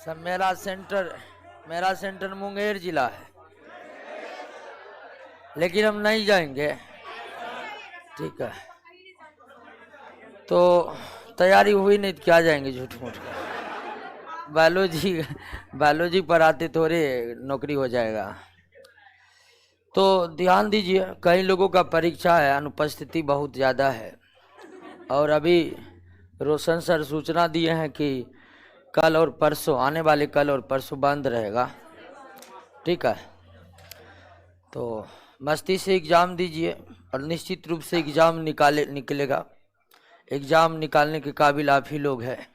सब मेरा सेंटर मुंगेर जिला है, लेकिन हम नहीं जाएंगे। ठीक है, तो तैयारी हुई नहीं तो क्या जाएंगे झूठ मूठ के। बायोलॉजी पर आते थोड़े नौकरी हो जाएगा। तो ध्यान दीजिए, कई लोगों का परीक्षा है, अनुपस्थिति बहुत ज़्यादा है। और अभी रोशन सर सूचना दिए हैं कि कल और परसों, आने वाले कल और परसों बंद रहेगा। ठीक है, तो मस्ती से एग्ज़ाम दीजिए और निश्चित रूप से एग्ज़ाम निकलेगा। एग्ज़ाम निकालने के काबिल आप ही लोग हैं,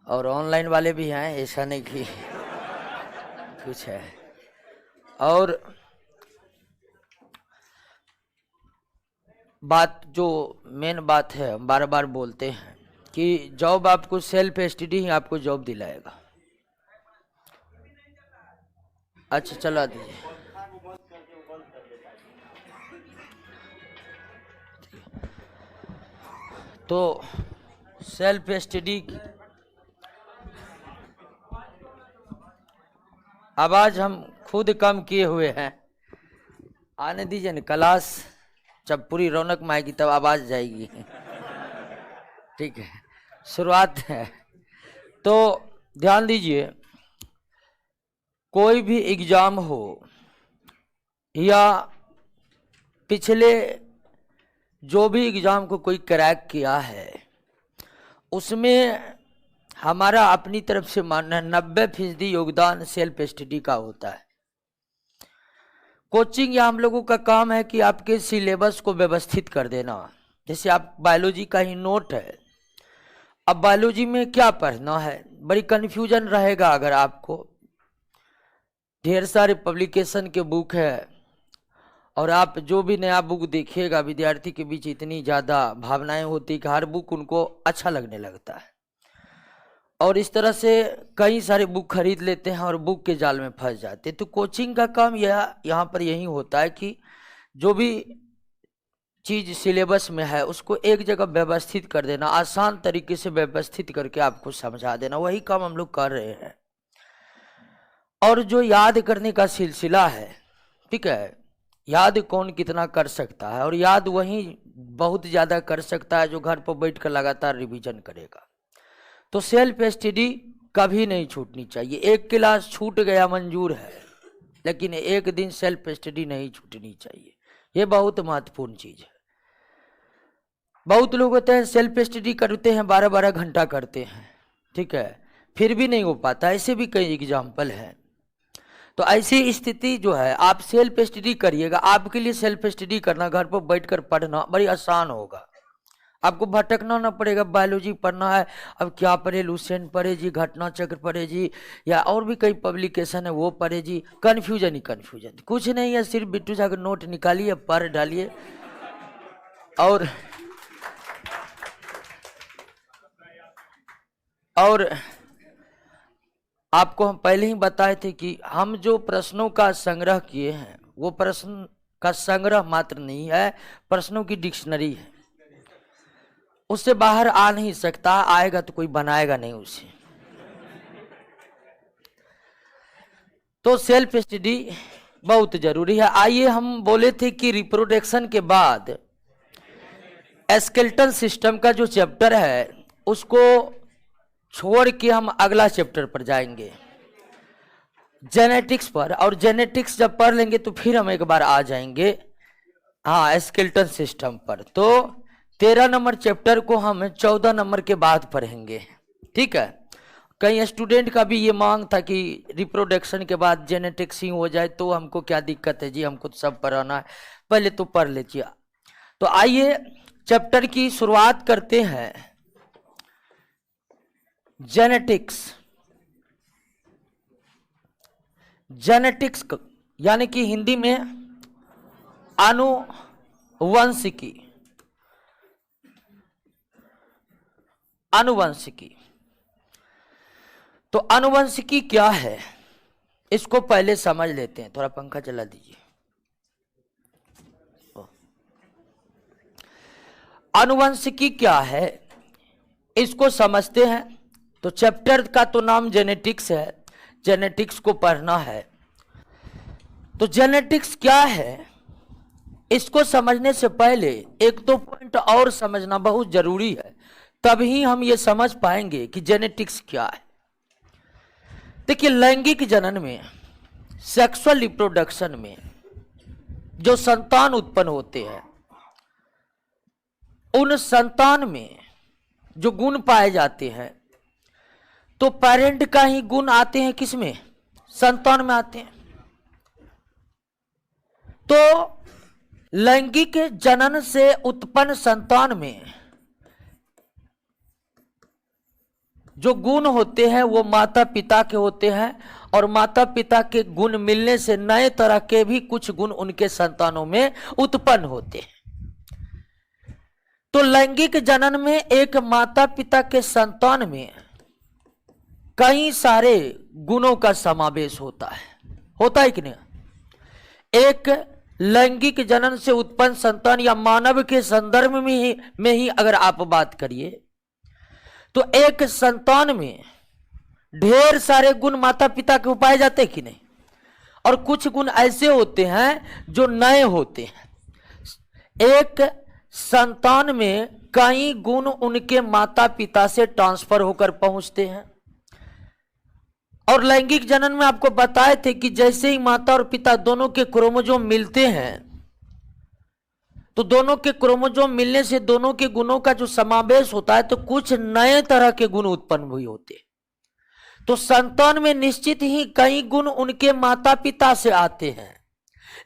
और ऑनलाइन वाले भी हैं, ऐसा नहीं कि कुछ है। और बात जो मेन बात है, हम बार बार बोलते हैं कि जॉब आपको सेल्फ स्टडी ही आपको जॉब दिलाएगा। अच्छा चला दीजिए। तो सेल्फ स्टडी, आवाज हम खुद कम किए हुए हैं। आने दीजिए ना, क्लास जब पूरी रौनक में आएगी तब आवाज जाएगी। ठीक है, शुरुआत है। तो ध्यान दीजिए, कोई भी एग्जाम हो या पिछले जो भी एग्जाम को कोई क्रैक किया है, उसमें हमारा अपनी तरफ से मानना है 90% योगदान सेल्फ स्टडी का होता है। कोचिंग या हम लोगों का काम है कि आपके सिलेबस को व्यवस्थित कर देना। जैसे आप बायोलॉजी का ही नोट है, अब बायोलॉजी में क्या पढ़ना है, बड़ी कन्फ्यूजन रहेगा। अगर आपको ढेर सारे पब्लिकेशन के बुक है, और आप जो भी नया बुक देखिएगा, विद्यार्थी के बीच इतनी ज़्यादा भावनाएं होती कि हर बुक उनको अच्छा लगने लगता है, और इस तरह से कई सारे बुक खरीद लेते हैं और बुक के जाल में फंस जाते हैं। तो कोचिंग का काम यहाँ पर यही होता है कि जो भी चीज़ सिलेबस में है उसको एक जगह व्यवस्थित कर देना, आसान तरीके से व्यवस्थित करके आपको समझा देना। वही काम हम लोग कर रहे हैं। और जो याद करने का सिलसिला है, ठीक है, याद कौन कितना कर सकता है, और याद वही बहुत ज़्यादा कर सकता है जो घर पर बैठकर लगातार रिवीजन करेगा। तो सेल्फ स्टडी कभी नहीं छूटनी चाहिए। एक क्लास छूट गया मंजूर है, लेकिन एक दिन सेल्फ स्टडी नहीं छूटनी चाहिए। ये बहुत महत्वपूर्ण चीज़ है। बहुत लोग होते हैं सेल्फ स्टडी करते हैं, 12-12 घंटा करते हैं, ठीक है, फिर भी नहीं हो पाता। ऐसे भी कई एग्जाम्पल हैं। तो ऐसी स्थिति जो है, आप सेल्फ स्टडी करिएगा। आपके लिए सेल्फ स्टडी करना, घर पर बैठकर पढ़ना बड़ी आसान होगा। आपको भटकना ना पड़ेगा। बायोलॉजी पढ़ना है, अब क्या पढ़े, लुसेंट पढ़े जी, घटना चक्र पढ़े जी, या और भी कई पब्लिकेशन है वो पढ़े जी। कन्फ्यूजन ही कन्फ्यूजन, कुछ नहीं है। सिर्फ बिट्टू साहब नोट निकालिए, पढ़ डालिए। और आपको हम पहले ही बताए थे कि हम जो प्रश्नों का संग्रह किए हैं वो प्रश्न का संग्रह मात्र नहीं है, प्रश्नों की डिक्शनरी है। उससे बाहर आ नहीं सकता, आएगा तो कोई बनाएगा नहीं उसे। तो सेल्फ स्टडी बहुत जरूरी है। आइए, हम बोले थे कि रिप्रोडक्शन के बाद स्केलेटल सिस्टम का जो चैप्टर है उसको छोड़ के हम अगला चैप्टर पर जाएंगे, जेनेटिक्स पर। और जेनेटिक्स जब पढ़ लेंगे तो फिर हम एक बार आ जाएंगे स्केलेटल सिस्टम पर। तो 13 नंबर चैप्टर को हम 14 नंबर के बाद पढ़ेंगे। ठीक है, कई स्टूडेंट का भी ये मांग था कि रिप्रोडक्शन के बाद जेनेटिक्स ही हो जाए तो हमको क्या दिक्कत है जी, हमको तो सब पढ़ाना है, पहले तो पढ़ लीजिए। तो आइए चैप्टर की शुरुआत करते हैं। जेनेटिक्स यानी कि हिंदी में आनुवंशिकी। तो आनुवंशिकी क्या है, इसको पहले समझ लेते हैं। थोड़ा पंखा चला दीजिए। आनुवंशिकी क्या है, इसको समझते हैं, तो चैप्टर का तो नाम जेनेटिक्स है, जेनेटिक्स को पढ़ना है। तो जेनेटिक्स क्या है, इसको समझने से पहले एक दो पॉइंट और समझना बहुत जरूरी है, तभी हम ये समझ पाएंगे कि जेनेटिक्स क्या है। देखिए, लैंगिक जनन में, सेक्सुअल रिप्रोडक्शन में जो संतान उत्पन्न होते हैं, उन संतान में जो गुण पाए जाते हैं, तो पेरेंट का ही गुण आते हैं किसमें, संतान में आते हैं। तो लैंगिक जनन से उत्पन्न संतान में जो गुण होते हैं वो माता पिता के होते हैं, और माता पिता के गुण मिलने से नए तरह के भी कुछ गुण उनके संतानों में उत्पन्न होते हैं। तो लैंगिक जनन में एक माता पिता के संतान में कई सारे गुणों का समावेश होता है कि नहीं। एक लैंगिक जनन से उत्पन्न संतान या मानव के संदर्भ में ही अगर आप बात करिए, तो एक संतान में ढेर सारे गुण माता पिता के पाए जाते हैं कि नहीं, और कुछ गुण ऐसे होते हैं जो नए होते हैं। एक संतान में कई गुण उनके माता पिता से ट्रांसफर होकर पहुंचते हैं। और लैंगिक जनन में आपको बताए थे कि जैसे ही माता और पिता दोनों के क्रोमोसोम मिलते हैं, तो दोनों के क्रोमोसोम मिलने से दोनों के गुणों का जो समावेश होता है, तो कुछ नए तरह के गुण उत्पन्न हुए होते हैं। तो संतान में निश्चित ही कई गुण उनके माता पिता से आते हैं,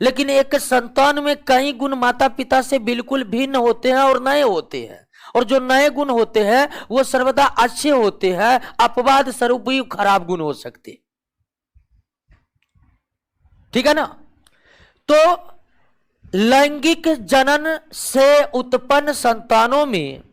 लेकिन एक संतान में कई गुण माता पिता से बिल्कुल भिन्न होते हैं और नए होते हैं। और जो नए गुण होते हैं वो सर्वदा अच्छे होते हैं, अपवाद स्वरूप भी खराब गुण हो सकते, ठीक है ना। तो लैंगिक जनन से उत्पन्न संतानों में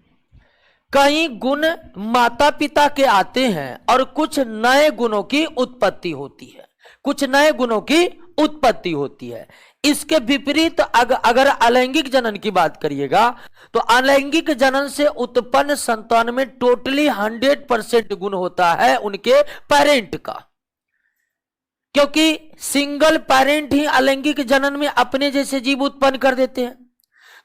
कई गुण माता पिता के आते हैं और कुछ नए गुणों की उत्पत्ति होती है, कुछ नए गुणों की उत्पत्ति होती है। इसके विपरीत अगर अलैंगिक जनन की बात करिएगा, तो अलैंगिक जनन से उत्पन्न संतान में टोटली 100% गुण होता है उनके पेरेंट का, क्योंकि सिंगल पेरेंट ही अलैंगिक जनन में अपने जैसे जीव उत्पन्न कर देते हैं।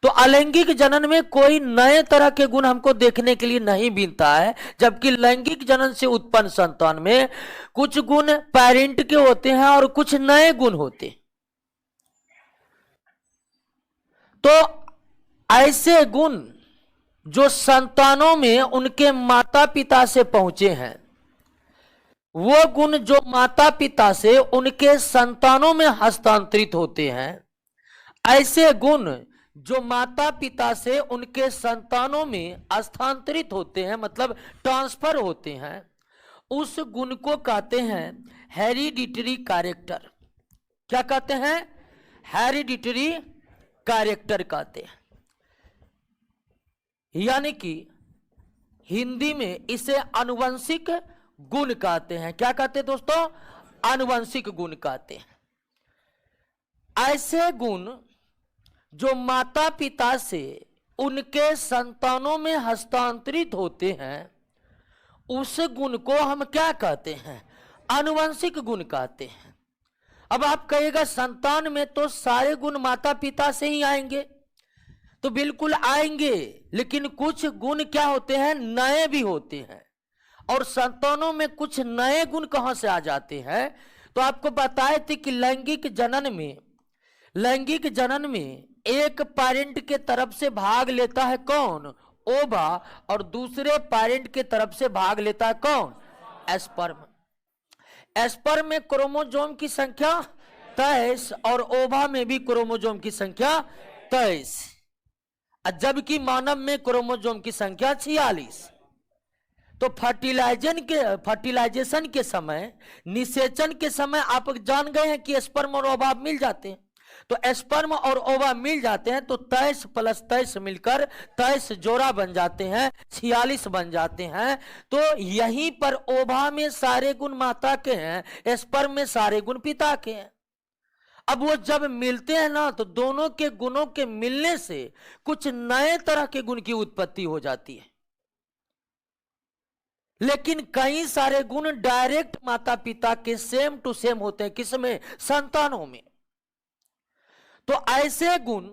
तो अलैंगिक जनन में कोई नए तरह के गुण हमको देखने के लिए नहीं मिलता है, जबकि लैंगिक जनन से उत्पन्न संतान में कुछ गुण पेरेंट के होते हैं और कुछ नए गुण होते हैं। तो ऐसे गुण जो संतानों में उनके माता पिता से पहुंचे हैं, वो गुण जो माता पिता से उनके संतानों में हस्तांतरित होते हैं, ऐसे गुण जो माता पिता से उनके संतानों में स्थानांतरित होते हैं, मतलब ट्रांसफर होते हैं, उस गुण को कहते हैं हेरिडिटरी कैरेक्टर। क्या कहते हैं? हेरिडिटरी कैरेक्टर कहते हैं। यानी कि हिंदी में इसे आनुवंशिक गुण कहते हैं। क्या कहते हैं दोस्तों? आनुवंशिक गुण कहते हैं। ऐसे गुण जो माता पिता से उनके संतानों में हस्तांतरित होते हैं, उस गुण को हम क्या कहते हैं? आनुवंशिक गुण कहते हैं। अब आप कहिएगा संतान में तो सारे गुण माता पिता से ही आएंगे, तो बिल्कुल आएंगे, लेकिन कुछ गुण क्या होते हैं? नए भी होते हैं। और संतानों में कुछ नए गुण कहां से आ जाते हैं? तो आपको बताए थे कि लैंगिक जनन में एक पेरेंट के तरफ से भाग लेता है कौन? ओवा। और दूसरे पेरेंट के तरफ से भाग लेता है कौन? स्पर्म। स्पर्म में क्रोमोसोम की संख्या 23 और ओवा में भी क्रोमोसोम की संख्या 23, जबकि मानव में क्रोमोसोम की संख्या 46। तो फर्टिलाइजेशन के समय, निषेचन के समय आप जान गए हैं कि स्पर्म और ओवा मिल जाते हैं। तो स्पर्म और ओवा मिल जाते हैं, तो 23 + 23 मिलकर 23 जोड़ा बन जाते हैं, 46 बन जाते हैं। तो यहीं पर ओवा में सारे गुण माता के हैं, स्पर्म में सारे गुण पिता के हैं। अब वो जब मिलते हैं ना, तो दोनों के गुणों के मिलने से कुछ नए तरह के गुण की उत्पत्ति हो जाती है। लेकिन कई सारे गुण डायरेक्ट माता पिता के सेम टू सेम होते हैं, किसमें? संतानों में। तो ऐसे गुण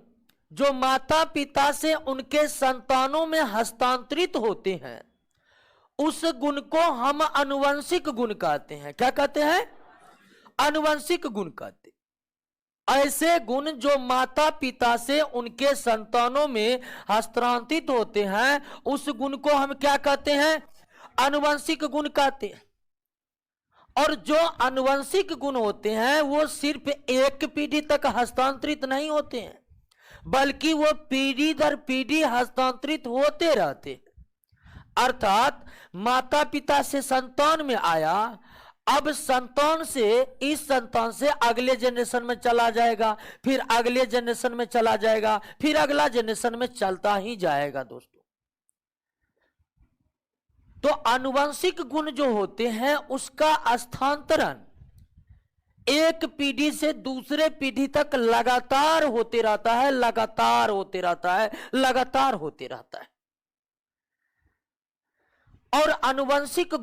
जो माता पिता से उनके संतानों में हस्तांतरित होते हैं, उस गुण को हम आनुवंशिक गुण कहते हैं। क्या कहते हैं? आनुवंशिक गुण कहते हैं। ऐसे गुण जो माता पिता से उनके संतानों में हस्तांतरित होते हैं, उस गुण को हम क्या कहते हैं? आनुवंशिक गुण कहते हैं। और जो आनुवंशिक गुण होते हैं वो सिर्फ एक पीढ़ी तक हस्तांतरित नहीं होते हैं, बल्कि वो पीढ़ी दर पीढ़ी हस्तांतरित होते रहते हैं। अर्थात माता पिता से संतान में आया, अब संतान से, इस संतान से अगले जनरेशन में चला जाएगा, फिर अगले जनरेशन में चला जाएगा, फिर अगला जनरेशन में चलता ही जाएगा दोस्तों। तो आनुवंशिक गुण जो होते हैं उसका स्थानांतरण एक पीढ़ी से दूसरे पीढ़ी तक लगातार होते रहता है, लगातार होते रहता है, लगातार होते रहता है। और आनुवंशिक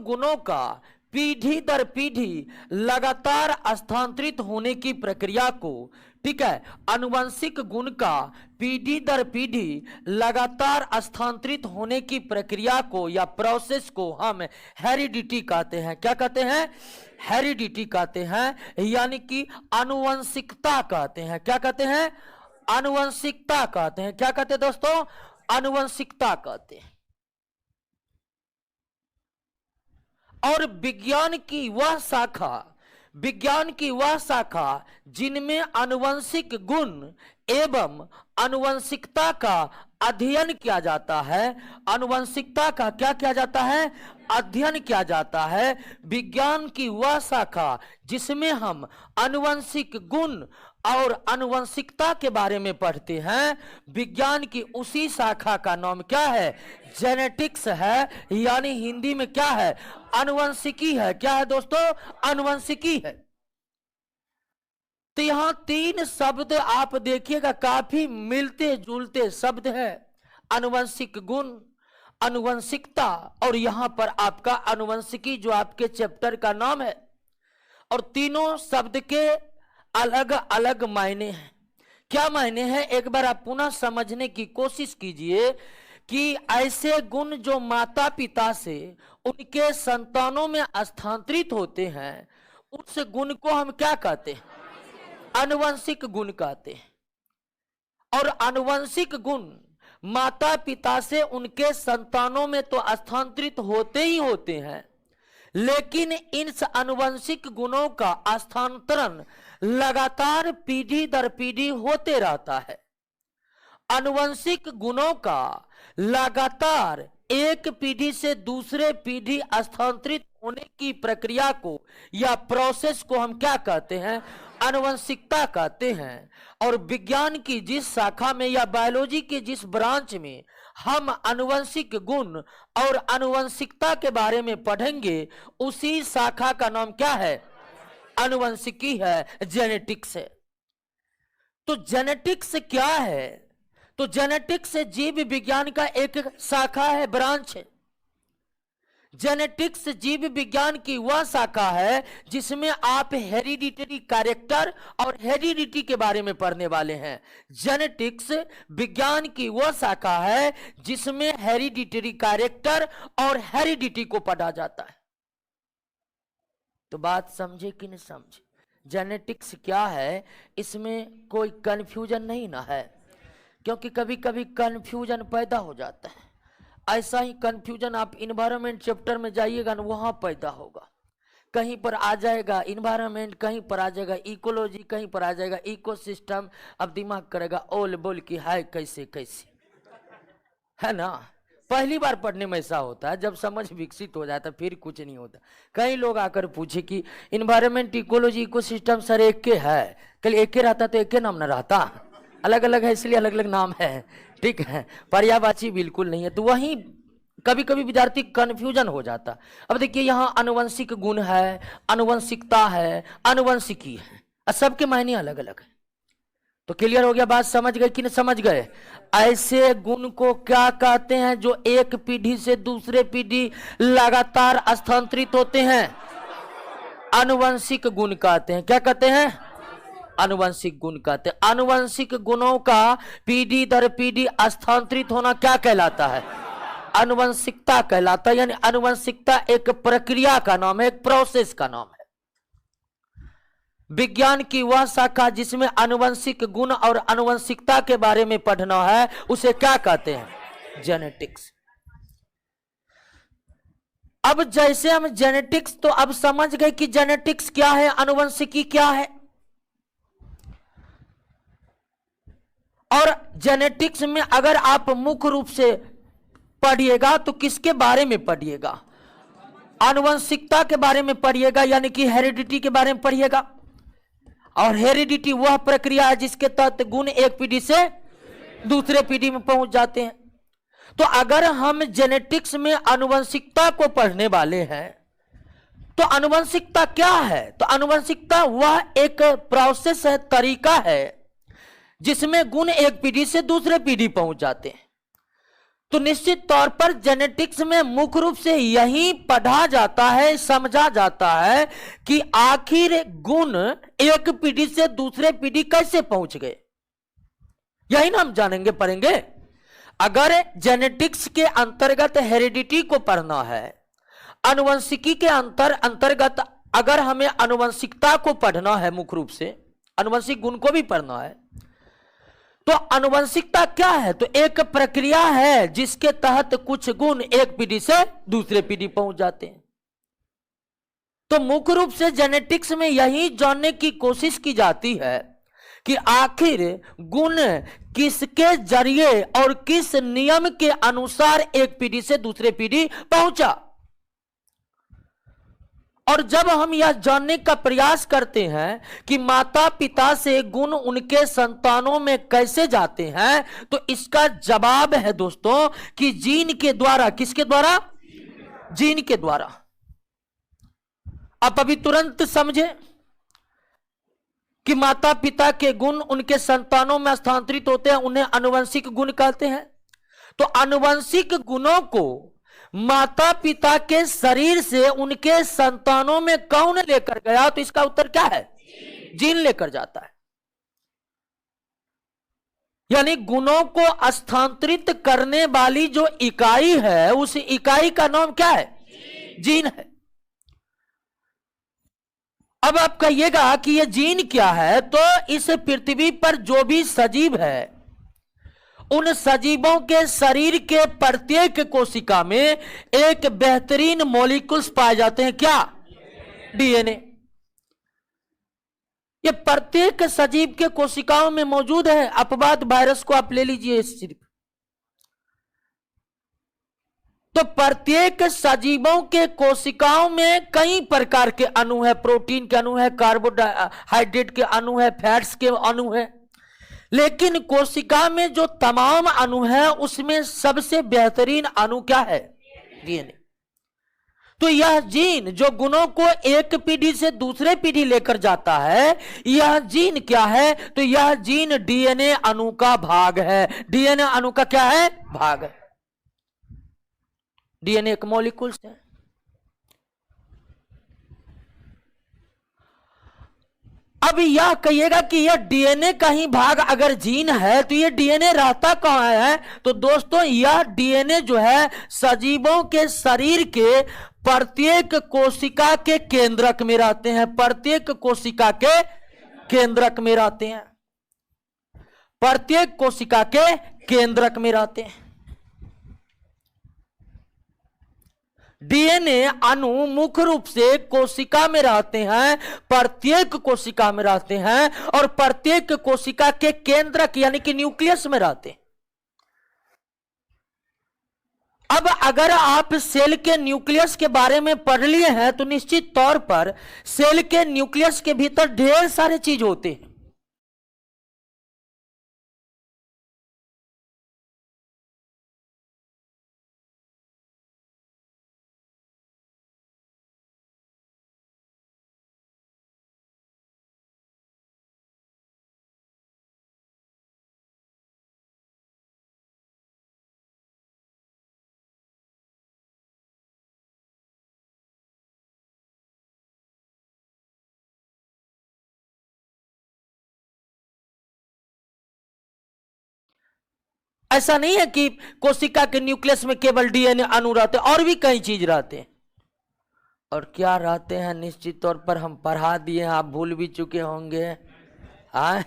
गुणों का पीढ़ी दर पीढ़ी लगातार स्थानांतरित होने की प्रक्रिया को, ठीक है, आनुवंशिक गुण का पीढ़ी दर पीढ़ी लगातार स्थानांतरित होने की प्रक्रिया को या प्रोसेस को हम हेरिडिटी कहते हैं। क्या कहते हैं? हेरिडिटी कहते हैं, यानी कि आनुवंशिकता कहते हैं। क्या कहते हैं? आनुवंशिकता कहते हैं। क्या कहते हैं दोस्तों? आनुवंशिकता कहते हैं। और विज्ञान की वह शाखा जिनमें आनुवंशिक गुण एवं आनुवंशिकता का अध्ययन किया जाता है, आनुवंशिकता का क्या किया जाता है? अध्ययन किया जाता है। विज्ञान की वह शाखा जिसमें हम आनुवंशिक गुण और आनुवंशिकता के बारे में पढ़ते हैं, विज्ञान की उसी शाखा का नाम क्या है? जेनेटिक्स है, यानी हिंदी में क्या है? आनुवंशिकी है। क्या है दोस्तों? आनुवंशिकी है। तो यहां तीन शब्द आप देखिएगा, काफी मिलते जुलते शब्द है। आनुवंशिक गुण, आनुवंशिकता, और यहां पर आपका आनुवंशिकी जो आपके चैप्टर का नाम है। और तीनों शब्द के अलग अलग मायने हैं। क्या मायने हैं? एक बार आप पुनः समझने की कोशिश कीजिए कि ऐसे गुण जो माता पिता से उनके संतानों में स्थानांतरित होते हैं, उस गुण को हम क्या कहते हैं? आनुवंशिक गुण कहते हैं। और आनुवंशिक गुण माता पिता से उनके संतानों में तो स्थानांतरित होते ही होते हैं, लेकिन इन आनुवंशिक गुणों का स्थानांतरण लगातार पीढ़ी दर पीढ़ी होते रहता है। आनुवंशिक गुणों का लगातार एक पीढ़ी से दूसरे पीढ़ी स्थानांतरित होने की प्रक्रिया को या प्रोसेस को हम क्या कहते हैं? आनुवंशिकता कहते हैं। और विज्ञान की जिस शाखा में या बायोलॉजी के जिस ब्रांच में हम आनुवंशिक गुण और आनुवंशिकता के बारे में पढ़ेंगे, उसी शाखा का नाम क्या है? आनुवंशिकी है, जेनेटिक्स है। तो जेनेटिक्स क्या है? तो जेनेटिक्स जीव विज्ञान का एक शाखा है, ब्रांच है। जेनेटिक्स जीव विज्ञान की वह शाखा है जिसमें आप हेरिडिटरी कैरेक्टर और हेरिडिटी के बारे में पढ़ने वाले हैं। जेनेटिक्स विज्ञान की वह शाखा है जिसमें हेरिडिटरी कैरेक्टर और हेरिडिटी को पढ़ा जाता है। तो बात समझे कि नहीं समझे? जेनेटिक्स क्या है, इसमें कोई कंफ्यूजन नहीं ना है, क्योंकि कभी कभी कंफ्यूजन पैदा हो जाता है। ऐसा ही कंफ्यूजन आप इन्वायरमेंट चैप्टर में जाइएगा ना, वहां पैदा होगा। कहीं पर आ जाएगा इन्वायरमेंट, कहीं पर आ जाएगा इकोलॉजी, कहीं पर आ जाएगा इकोसिस्टम। अब दिमाग करेगा ओल बोल की हाय कैसे कैसे, है ना। पहली बार पढ़ने में ऐसा होता है, जब समझ विकसित हो जाता फिर कुछ नहीं होता। कई लोग आकर पूछे कि इन्वायरमेंट, इकोलॉजी, इकोसिस्टम सर एक के है। कल एक के रहता तो एक के नाम ना रहता, अलग अलग है इसलिए अलग अलग नाम है, ठीक है। पर्यायवाची बिल्कुल नहीं है। तो वहीं कभी कभी विद्यार्थी कंफ्यूजन हो जाता। अब देखिए यहाँ आनुवंशिक गुण है, आनुवंशिकता है, आनुवंशिकी है, सबके मायने अलग अलग है। तो क्लियर हो गया, बात समझ गए कि नहीं समझ गए? ऐसे गुण को क्या कहते हैं जो एक पीढ़ी से दूसरे पीढ़ी लगातार स्थानांतरित होते हैं? आनुवंशिक गुण कहते हैं। क्या कहते हैं? आनुवंशिक गुण कहते हैं। आनुवंशिक गुणों का पीढ़ी दर पीढ़ी स्थानांतरित होना क्या कहलाता है? आनुवंशिकता कहलाता है। यानी आनुवंशिकता एक प्रक्रिया का नाम है, एक प्रोसेस का नाम है। विज्ञान की वह शाखा जिसमें आनुवंशिक गुण और आनुवंशिकता के बारे में पढ़ना है उसे क्या कहते हैं? जेनेटिक्स। अब जैसे हम जेनेटिक्स, तो अब समझ गए कि जेनेटिक्स क्या है, आनुवंशिकी क्या है। और जेनेटिक्स में अगर आप मुख्य रूप से पढ़िएगा तो किसके बारे में पढ़िएगा? आनुवंशिकता के बारे में पढ़िएगा, यानी कि हेरिडिटी के बारे में पढ़िएगा। और हेरिडिटी वह प्रक्रिया है जिसके तहत गुण एक पीढ़ी से दूसरे पीढ़ी में पहुंच जाते हैं। तो अगर हम जेनेटिक्स में आनुवंशिकता को पढ़ने वाले हैं तो आनुवंशिकता क्या है? तो आनुवंशिकता वह एक प्रोसेस है, तरीका है जिसमें गुण एक पीढ़ी से दूसरे पीढ़ी पहुंच जाते हैं। तो निश्चित तौर पर जेनेटिक्स में मुख्य रूप से यही पढ़ा जाता है, समझा जाता है कि आखिर गुण एक पीढ़ी से दूसरे पीढ़ी कैसे पहुंच गए, यही ना हम जानेंगे, पढ़ेंगे। अगर जेनेटिक्स के अंतर्गत हेरिडिटी को पढ़ना है, आनुवंशिकी के अंतर्गत अगर हमें आनुवंशिकता को पढ़ना है, मुख्य रूप से आनुवंशिक गुण को भी पढ़ना है, तो आनुवंशिकता क्या है? तो एक प्रक्रिया है जिसके तहत कुछ गुण एक पीढ़ी से दूसरे पीढ़ी पहुंच जाते हैं। तो मुख्य रूप से जेनेटिक्स में यही जानने की कोशिश की जाती है कि आखिर गुण किसके जरिए और किस नियम के अनुसार एक पीढ़ी से दूसरे पीढ़ी पहुंचा। और जब हम यह जानने का प्रयास करते हैं कि माता पिता से गुण उनके संतानों में कैसे जाते हैं, तो इसका जवाब है दोस्तों कि जीन के द्वारा। किसके द्वारा? जीन के द्वारा। आप अभी तुरंत समझे कि माता पिता के गुण उनके संतानों में स्थानांतरित होते हैं, उन्हें आनुवंशिक गुण कहते हैं। तो आनुवंशिक गुणों को माता पिता के शरीर से उनके संतानों में कौन लेकर गया? तो इसका उत्तर क्या है? जीन लेकर जाता है। यानी गुणों को स्थानांतरित करने वाली जो इकाई है, उस इकाई का नाम क्या है? जीन है। अब आप कहिएगा कि यह जीन क्या है, तो इस पृथ्वी पर जो भी सजीव है, उन सजीवों के शरीर के प्रत्येक कोशिका में एक बेहतरीन मॉलिक्यूल्स पाए जाते हैं। क्या? डीएनए। ये प्रत्येक सजीव के कोशिकाओं में मौजूद है। अपवाद वायरस को आप ले लीजिए सिर्फ, तो प्रत्येक सजीवों के कोशिकाओं में कई प्रकार के अणु है। प्रोटीन के अणु है, कार्बोहाइड्रेट के अणु है, फैट्स के अणु है। लेकिन कोशिका में जो तमाम अणु है उसमें सबसे बेहतरीन अणु क्या है? डीएनए। तो यह जीन जो गुणों को एक पीढ़ी से दूसरे पीढ़ी लेकर जाता है, यह जीन क्या है? तो यह जीन डीएनए अणु का भाग है। डीएनए अणु का क्या है? भाग है। डीएनए एक मॉलिक्यूल्स है। अब यह कहिएगा कि यह डीएनए का ही भाग अगर जीन है तो यह डीएनए रहता कहां है? तो दोस्तों यह डीएनए जो है सजीवों के शरीर के प्रत्येक कोशिका के केंद्रक में रहते हैं। प्रत्येक कोशिका के केंद्रक में रहते हैं। प्रत्येक कोशिका के केंद्रक में रहते हैं। डीएनए अणु मुख्य रूप से कोशिका में रहते हैं, प्रत्येक कोशिका में रहते हैं, और प्रत्येक कोशिका के केंद्रक यानी कि न्यूक्लियस में रहते हैं। अब अगर आप सेल के न्यूक्लियस के बारे में पढ़ लिए हैं तो निश्चित तौर पर सेल के न्यूक्लियस के भीतर ढेर सारे चीज होते हैं। ऐसा नहीं है कि कोशिका के न्यूक्लियस में केवल डीएनए अणु रहते, और भी कई चीज रहते हैं। और क्या रहते हैं निश्चित तौर पर हम पढ़ा दिए हैं, आप भूल भी चुके होंगे। हाँ,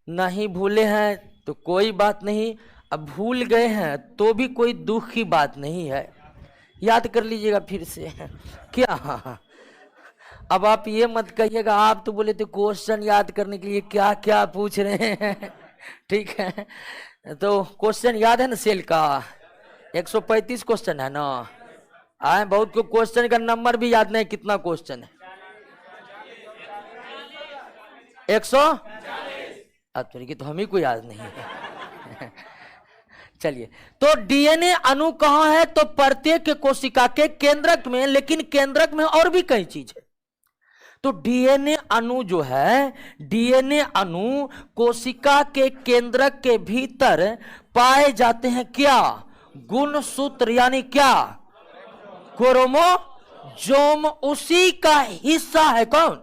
नहीं भूले हैं तो कोई बात नहीं, अब भूल गए हैं तो भी कोई दुख की बात नहीं है, याद कर लीजिएगा फिर से। क्या अब आप ये मत कहिएगा, आप तो बोले थे क्वेश्चन याद करने के लिए क्या क्या पूछ रहे हैं। ठीक है, तो क्वेश्चन याद है ना सेल का, 135 क्वेश्चन है ना। आए बहुत को क्वेश्चन का नंबर भी याद नहीं, कितना क्वेश्चन है? 140। अब तो हम ही को याद नहीं है। चलिए, तो डीएनए अणु कहां है? तो प्रत्येक कोशिका के केंद्रक में, लेकिन केंद्रक में और भी कई चीज है। तो डीएनए अणु जो है, डीएनए अणु कोशिका के केंद्रक के भीतर पाए जाते हैं क्या? गुणसूत्र, यानी क्या? क्रोमोसोम। उसी का हिस्सा है कौन?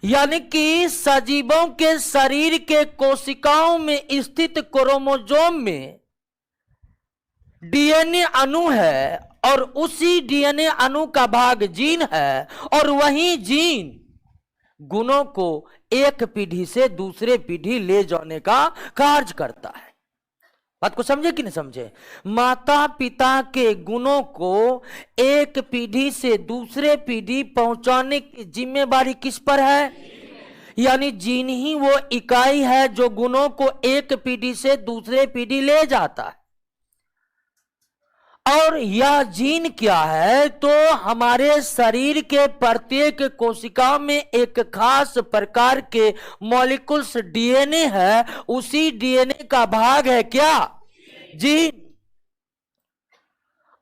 यानी कि सजीवों के शरीर के कोशिकाओं में स्थित क्रोमोसोम में डीएनए अणु है, और उसी डीएनए अणु का भाग जीन है, और वही जीन गुणों को एक पीढ़ी से दूसरे पीढ़ी ले जाने का कार्य करता है। बात को समझे कि नहीं समझे? माता पिता के गुणों को एक पीढ़ी से दूसरे पीढ़ी पहुंचाने की जिम्मेदारी किस पर है? यानी जीन ही वो इकाई है जो गुणों को एक पीढ़ी से दूसरे पीढ़ी ले जाता है। और यह जीन क्या है? तो हमारे शरीर के प्रत्येक कोशिका में एक खास प्रकार के मॉलिक्यूल्स डीएनए है, उसी डीएनए का भाग है क्या? जीन।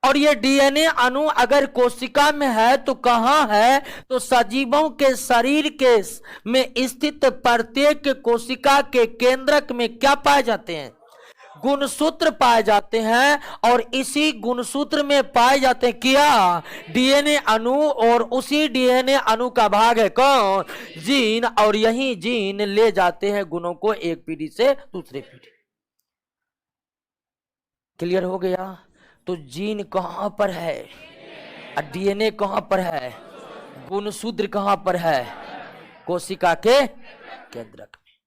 और ये डीएनए अणु अगर कोशिका में है तो कहां है? तो सजीवों के शरीर के में स्थित प्रत्येक कोशिका के केंद्रक में क्या पाए जाते हैं? गुणसूत्र पाए जाते हैं। और इसी गुणसूत्र में पाए जाते हैं क्या? डीएनए अणु। और उसी डीएनए अणु का भाग है कौन? जीन। और यही जीन ले जाते हैं गुणों को एक पीढ़ी से दूसरे पीढ़ी। क्लियर हो गया? तो जीन कहां पर है और डीएनए कहां पर है? गुणसूत्र कहां पर है? कोशिका के केंद्रक में।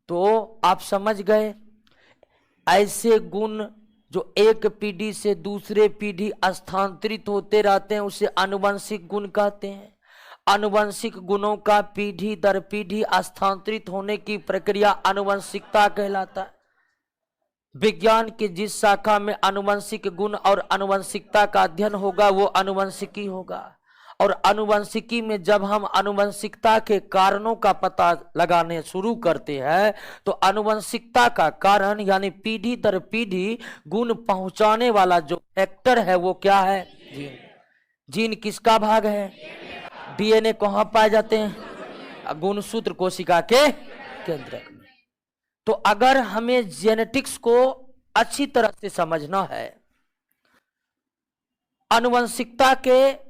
तो आप समझ गए, ऐसे गुण जो एक पीढ़ी से दूसरे पीढ़ी स्थानांतरित होते रहते हैं उसे आनुवंशिक गुण कहते हैं। आनुवंशिक गुणों का पीढ़ी दर पीढ़ी स्थानांतरित होने की प्रक्रिया आनुवंशिकता कहलाता है। विज्ञान की जिस शाखा में आनुवंशिक गुण और आनुवंशिकता का अध्ययन होगा वो आनुवंशिकी होगा। और आनुवंशिकी में जब हम आनुवंशिकता के कारणों का पता लगाने शुरू करते हैं तो आनुवंशिकता का कारण यानी पीढ़ी दर पीढ़ी गुण पहुंचाने वाला जो फैक्टर है वो क्या है? जीन। जीन किसका भाग है? डीएनए कहां पाए जाते हैं? गुणसूत्र कोशिका के केंद्रक में। तो अगर हमें जेनेटिक्स को अच्छी तरह से समझना है, आनुवंशिकता के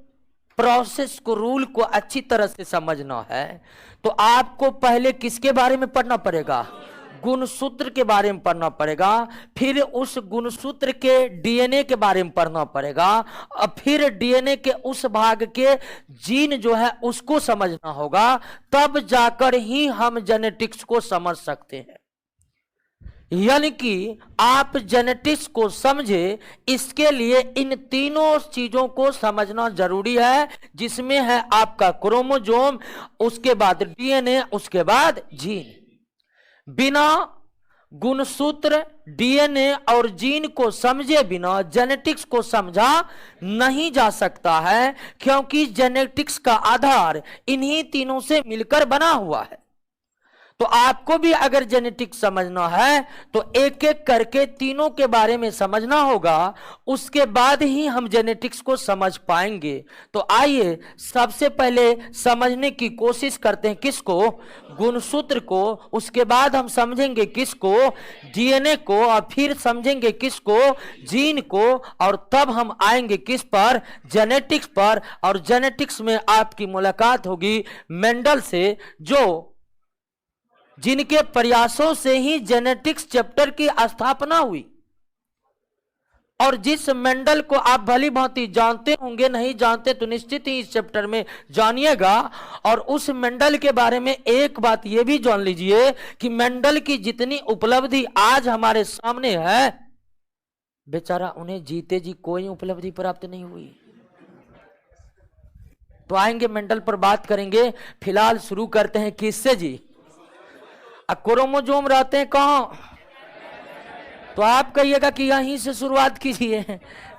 प्रोसेस को, रूल को अच्छी तरह से समझना है, तो आपको पहले किसके बारे में पढ़ना पड़ेगा? गुणसूत्र के बारे में पढ़ना पड़ेगा। फिर उस गुणसूत्र के डीएनए के बारे में पढ़ना पड़ेगा। और फिर डीएनए के उस भाग के जीन जो है उसको समझना होगा। तब जाकर ही हम जेनेटिक्स को समझ सकते हैं। यानी कि आप जेनेटिक्स को समझे, इसके लिए इन तीनों चीजों को समझना जरूरी है, जिसमें है आपका क्रोमोसोम, उसके बाद डीएनए, उसके बाद जीन। बिना गुणसूत्र, डीएनए और जीन को समझे बिना जेनेटिक्स को समझा नहीं जा सकता है, क्योंकि जेनेटिक्स का आधार इन्हीं तीनों से मिलकर बना हुआ है। तो आपको भी अगर जेनेटिक्स समझना है तो एक एक करके तीनों के बारे में समझना होगा, उसके बाद ही हम जेनेटिक्स को समझ पाएंगे। तो आइए सबसे पहले समझने की कोशिश करते हैं किसको? गुणसूत्र को। उसके बाद हम समझेंगे किसको? डीएनए को। और फिर समझेंगे किसको? जीन को। और तब हम आएंगे किस पर? जेनेटिक्स पर। और जेनेटिक्स में आपकी मुलाकात होगी मेंडल से, जो जिनके प्रयासों से ही जेनेटिक्स चैप्टर की स्थापना हुई। और जिस मेंडल को आप भली भांति जानते होंगे, नहीं जानते तो निश्चित ही इस चैप्टर में जानिएगा। और उस मेंडल के बारे में एक बात यह भी जान लीजिए कि मेंडल की जितनी उपलब्धि आज हमारे सामने है, बेचारा उन्हें जीते जी कोई उपलब्धि प्राप्त नहीं हुई। तो आएंगे मेंडल पर बात करेंगे, फिलहाल शुरू करते हैं किससे जी? क्रोमोसोम रहते हैं कहां? तो आप कहिएगा कि यहीं से शुरुआत कीजिए।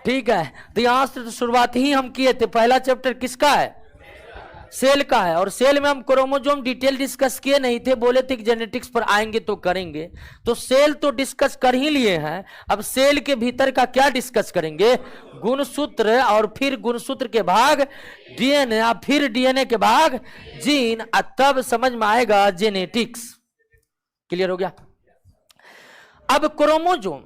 ठीक है, तो यहां से तो शुरुआत ही हम किए थे। पहला चैप्टर किसका है? सेल का है। और सेल में हम क्रोमोसोम डिटेल डिस्कस किए नहीं थे, बोले थे कि जेनेटिक्स पर आएंगे तो करेंगे। तो सेल तो डिस्कस कर ही लिए हैं, अब सेल के भीतर का क्या डिस्कस करेंगे? गुणसूत्र, और फिर गुणसूत्र के भाग डीएनए, फिर डीएनए के भाग जीन, तब समझ में आएगा जेनेटिक्स। क्लियर हो गया? अब क्रोमोसोम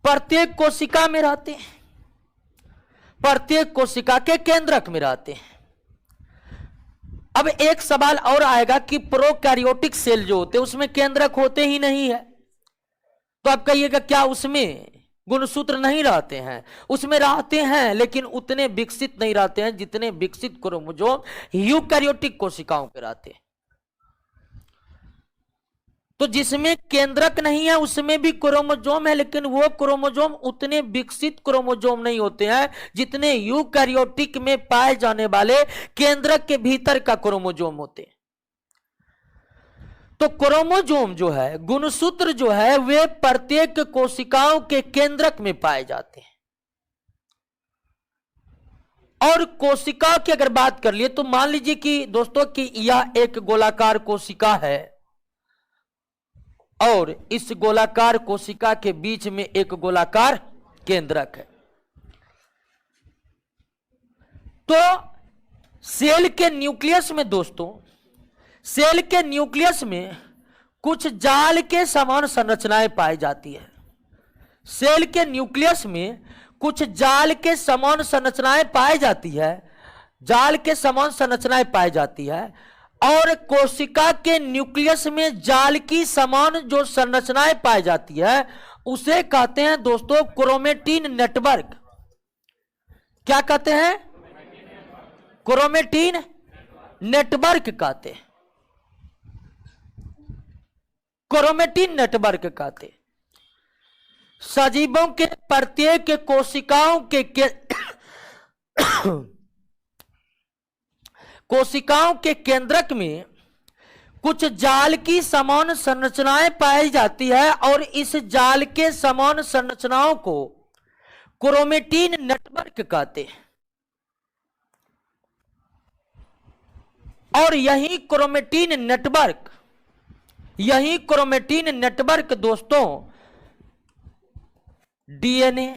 प्रत्येक कोशिका में रहते हैं, प्रत्येक कोशिका के केंद्रक में रहते हैं। अब एक सवाल और आएगा कि प्रोकैरियोटिक सेल जो होते हैं उसमें केंद्रक होते ही नहीं है, तो आप कहिएगा क्या उसमें गुणसूत्र नहीं रहते हैं? उसमें रहते हैं, लेकिन उतने विकसित नहीं रहते हैं जितने विकसित क्रोमोसोम यूकैरियोटिक कोशिकाओं के रहते हैं। तो जिसमें केंद्रक नहीं है उसमें भी क्रोमोसोम है, लेकिन वो क्रोमोसोम उतने विकसित क्रोमोसोम नहीं होते हैं जितने यूकैरियोटिक में पाए जाने वाले केंद्रक के भीतर का क्रोमोसोम होते हैं। तो क्रोमोसोम जो है, गुणसूत्र जो है, वे प्रत्येक कोशिकाओं के केंद्रक में पाए जाते हैं। और कोशिका की अगर बात कर लिए तो मान लीजिए कि दोस्तों कि यह एक गोलाकार कोशिका है और इस गोलाकार कोशिका के बीच में एक गोलाकार केंद्रक है। तो सेल के न्यूक्लियस में दोस्तों, सेल के न्यूक्लियस में कुछ जाल के समान संरचनाएं पाई जाती है। सेल के न्यूक्लियस में कुछ जाल के समान संरचनाएं पाई जाती है, जाल के समान संरचनाएं पाई जाती है। और कोशिका के न्यूक्लियस में जाल की समान जो संरचनाएं पाई जाती है उसे कहते हैं दोस्तों क्रोमेटिन नेटवर्क। क्या कहते हैं? क्रोमेटिन नेटवर्क कहते हैं, क्रोमेटिन नेटवर्क कहते हैं। सजीवों के प्रत्येक कोशिकाओं के कोशिकाओं के केंद्रक में कुछ जाल की समान संरचनाएं पाई जाती है और इस जाल के समान संरचनाओं को क्रोमेटिन नेटवर्क कहते हैं। और यही क्रोमेटिन नेटवर्क दोस्तों DNA,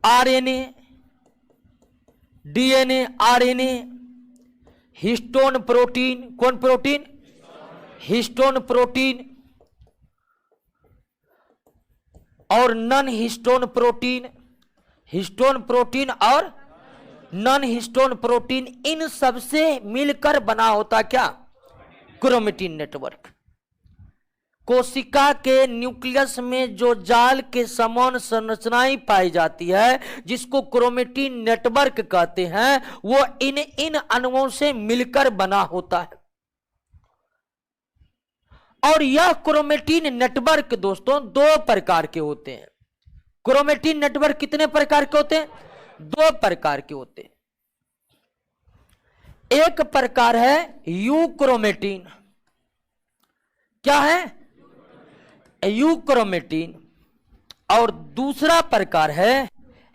RNA, DNA, RNA, histone protein, कौन प्रोटीन? हिस्टोन प्रोटीन, और non histone protein, histone protein और नॉन हिस्टोन प्रोटीन, इन सबसे मिलकर बना होता क्या? Chromatin network. कोशिका के न्यूक्लियस में जो जाल के समान संरचनाएं पाई जाती है जिसको क्रोमेटिन नेटवर्क कहते हैं, वो इन अणुओं से मिलकर बना होता है। और यह क्रोमेटिन नेटवर्क दोस्तों दो प्रकार के होते हैं। क्रोमेटिन नेटवर्क कितने प्रकार के होते हैं? दो प्रकार के होते हैं। एक प्रकार है यूक्रोमेटिन। क्या है? यूक्रोमेटिन। और दूसरा प्रकार है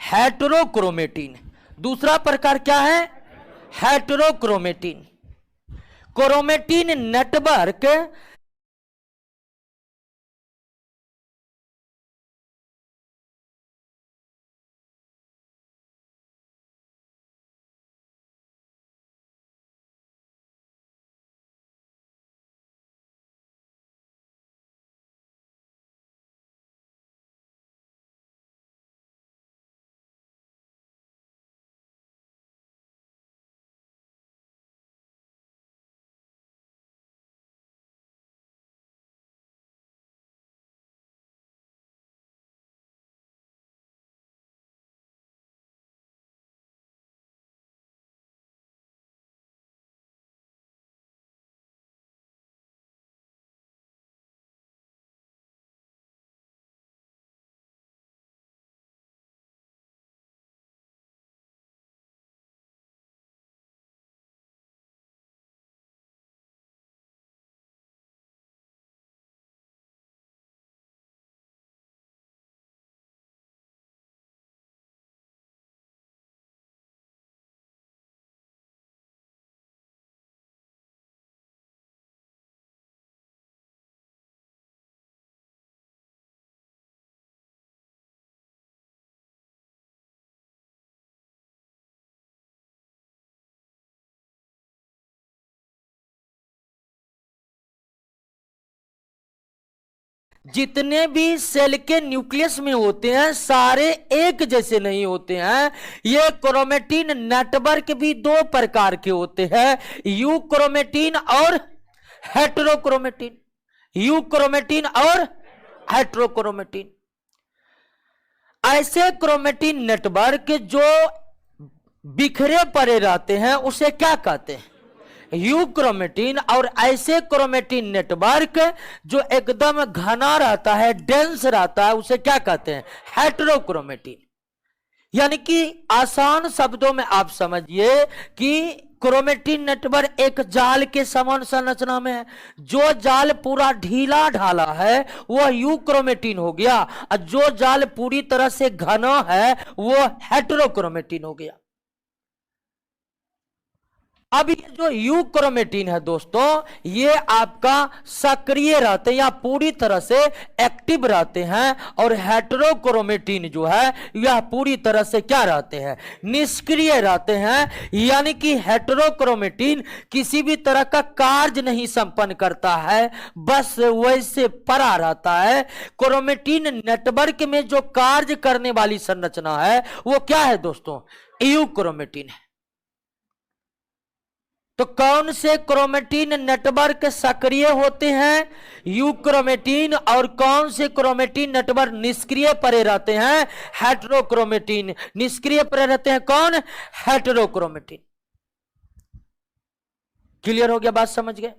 हेटेरोक्रोमेटिन। दूसरा प्रकार क्या है? हेटेरोक्रोमेटिन। क्रोमेटिन नेटवर्क जितने भी सेल के न्यूक्लियस में होते हैं सारे एक जैसे नहीं होते हैं। ये क्रोमेटिन नेटवर्क भी दो प्रकार के होते हैं, यूक्रोमेटिन और हेटेरोक्रोमेटिन। यूक्रोमेटिन और हेटेरोक्रोमेटिन। ऐसे क्रोमेटिन नेटवर्क जो बिखरे पड़े रहते हैं उसे क्या कहते हैं? यूक्रोमेटिन। और ऐसे क्रोमेटिन नेटवर्क जो एकदम घना रहता है, डेंस रहता है, उसे क्या कहते हैं? हेटेरोक्रोमेटिन। यानी कि आसान शब्दों में आप समझिए कि क्रोमेटिन नेटवर्क एक जाल के समान संरचना में है। जो जाल पूरा ढीला ढाला है वह यूक्रोमेटिन हो गया, और जो जाल पूरी तरह से घना है वो हेटेरोक्रोमेटिन हो गया। अब ये जो यूक्रोमेटिन है दोस्तों, ये आपका सक्रिय रहते हैं या पूरी तरह से एक्टिव रहते हैं, और हेटेरोक्रोमेटिन जो है यह पूरी तरह से क्या रहते हैं? निष्क्रिय रहते हैं। यानी कि हेटेरोक्रोमेटिन किसी भी तरह का कार्य नहीं संपन्न करता है, बस वैसे पड़ा रहता है। क्रोमेटिन नेटवर्क में जो कार्य करने वाली संरचना है वो क्या है दोस्तों? यूक्रोमेटिन है। तो कौन से क्रोमेटिन नेटवर्क सक्रिय होते हैं? यूक्रोमेटिन। और कौन से क्रोमेटिन नेटवर्क निष्क्रिय पड़े रहते हैं? हेटेरोक्रोमेटिन। निष्क्रिय पड़े रहते हैं कौन? हेटेरोक्रोमेटिन। क्लियर हो गया? बात समझ गए?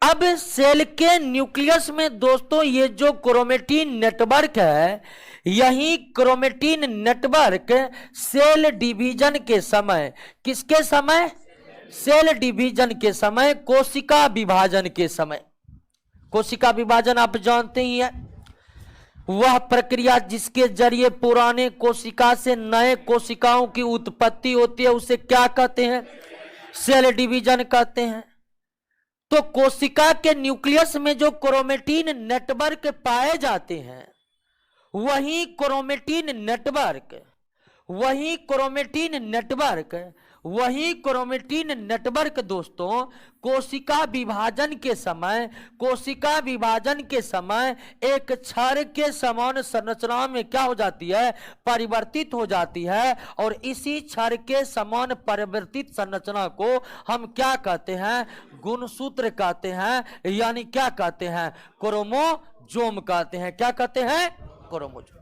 अब सेल के न्यूक्लियस में दोस्तों ये जो क्रोमेटिन नेटवर्क है, यही क्रोमेटिन नेटवर्क सेल डिवीजन के समय, किसके समय? सेल डिवीजन के समय, कोशिका विभाजन के समय। कोशिका विभाजन आप जानते ही हैं, वह प्रक्रिया जिसके जरिए पुराने कोशिका से नए कोशिकाओं की उत्पत्ति होती है उसे क्या कहते हैं? सेल डिवीजन कहते हैं। तो कोशिका के न्यूक्लियस में जो क्रोमेटिन नेटवर्क पाए जाते हैं वही क्रोमेटिन नेटवर्क दोस्तों कोशिका विभाजन के समय एक क्षार के समान संरचना में क्या हो जाती है? परिवर्तित हो जाती है। और इसी क्षार के समान परिवर्तित संरचना को हम क्या कहते हैं? गुणसूत्र कहते हैं। यानी क्या कहते हैं? क्रोमोजोम कहते हैं। क्या कहते हैं? क्रोमोजोम।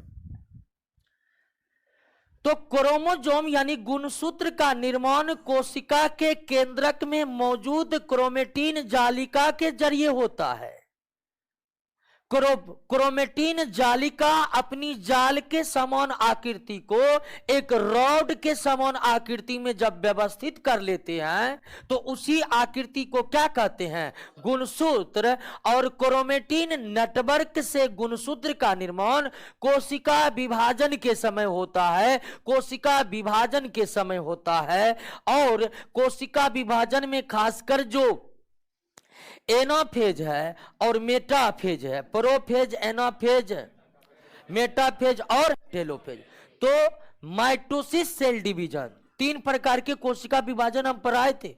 तो क्रोमोजोम यानी गुणसूत्र का निर्माण कोशिका के केंद्रक में मौजूद क्रोमेटिन जालिका के जरिए होता है। क्रोमेटिन जालिका अपनी जाल के समान आकृति को एक रॉड के समान आकृति में जब व्यवस्थित कर लेते हैं तो उसी आकृति को क्या कहते हैं? गुणसूत्र। और क्रोमेटिन नेटवर्क से गुणसूत्र का निर्माण कोशिका विभाजन के समय होता है। और कोशिका विभाजन में खासकर जो एनाफेज है और मेटाफेज है, प्रोफेज, एनाफेज, मेटाफेज और टेलोफेज। तो माइटोसिस, सेल डिवीजन, तीन प्रकार के कोशिका विभाजन हम पढ़ाए थे।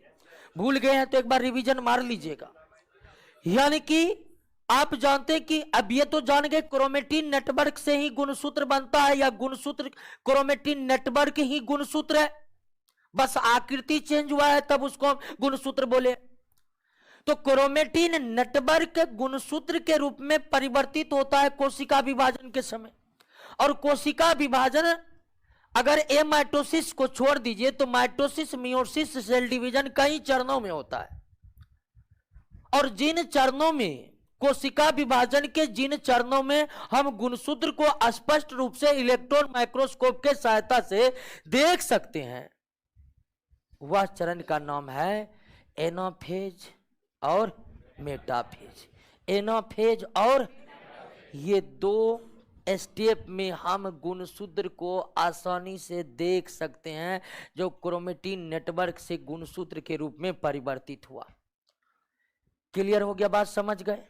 भूल गए हैं तो एक बार रिवीजन मार लीजिएगा। यानी कि आप जानते हैं कि अब ये तो जान गए क्रोमेटिन नेटवर्क से ही गुणसूत्र बनता है, या गुणसूत्र क्रोमेटिन नेटवर्क ही गुणसूत्र है, बस आकृति चेंज हुआ है तब उसको हम गुणसूत्र बोले। तो क्रोमेटिन नेटवर्क गुणसूत्र के रूप में परिवर्तित होता है कोशिका विभाजन के समय। और कोशिका विभाजन अगर ए माइटोसिस को छोड़ दीजिए तो माइटोसिस, मियोसिस, सेल डिवीजन कई चरणों में होता है। और जिन चरणों में कोशिका विभाजन के जिन चरणों में हम गुणसूत्र को स्पष्ट रूप से इलेक्ट्रॉन माइक्रोस्कोप के सहायता से देख सकते हैं वह चरण का नाम है एनाफेज और मेटाफेज। एनाफेज और ये दो स्टेप में हम गुणसूत्र को आसानी से देख सकते हैं जो क्रोमेटिन नेटवर्क से गुणसूत्र के रूप में परिवर्तित हुआ। क्लियर हो गया? बात समझ गए?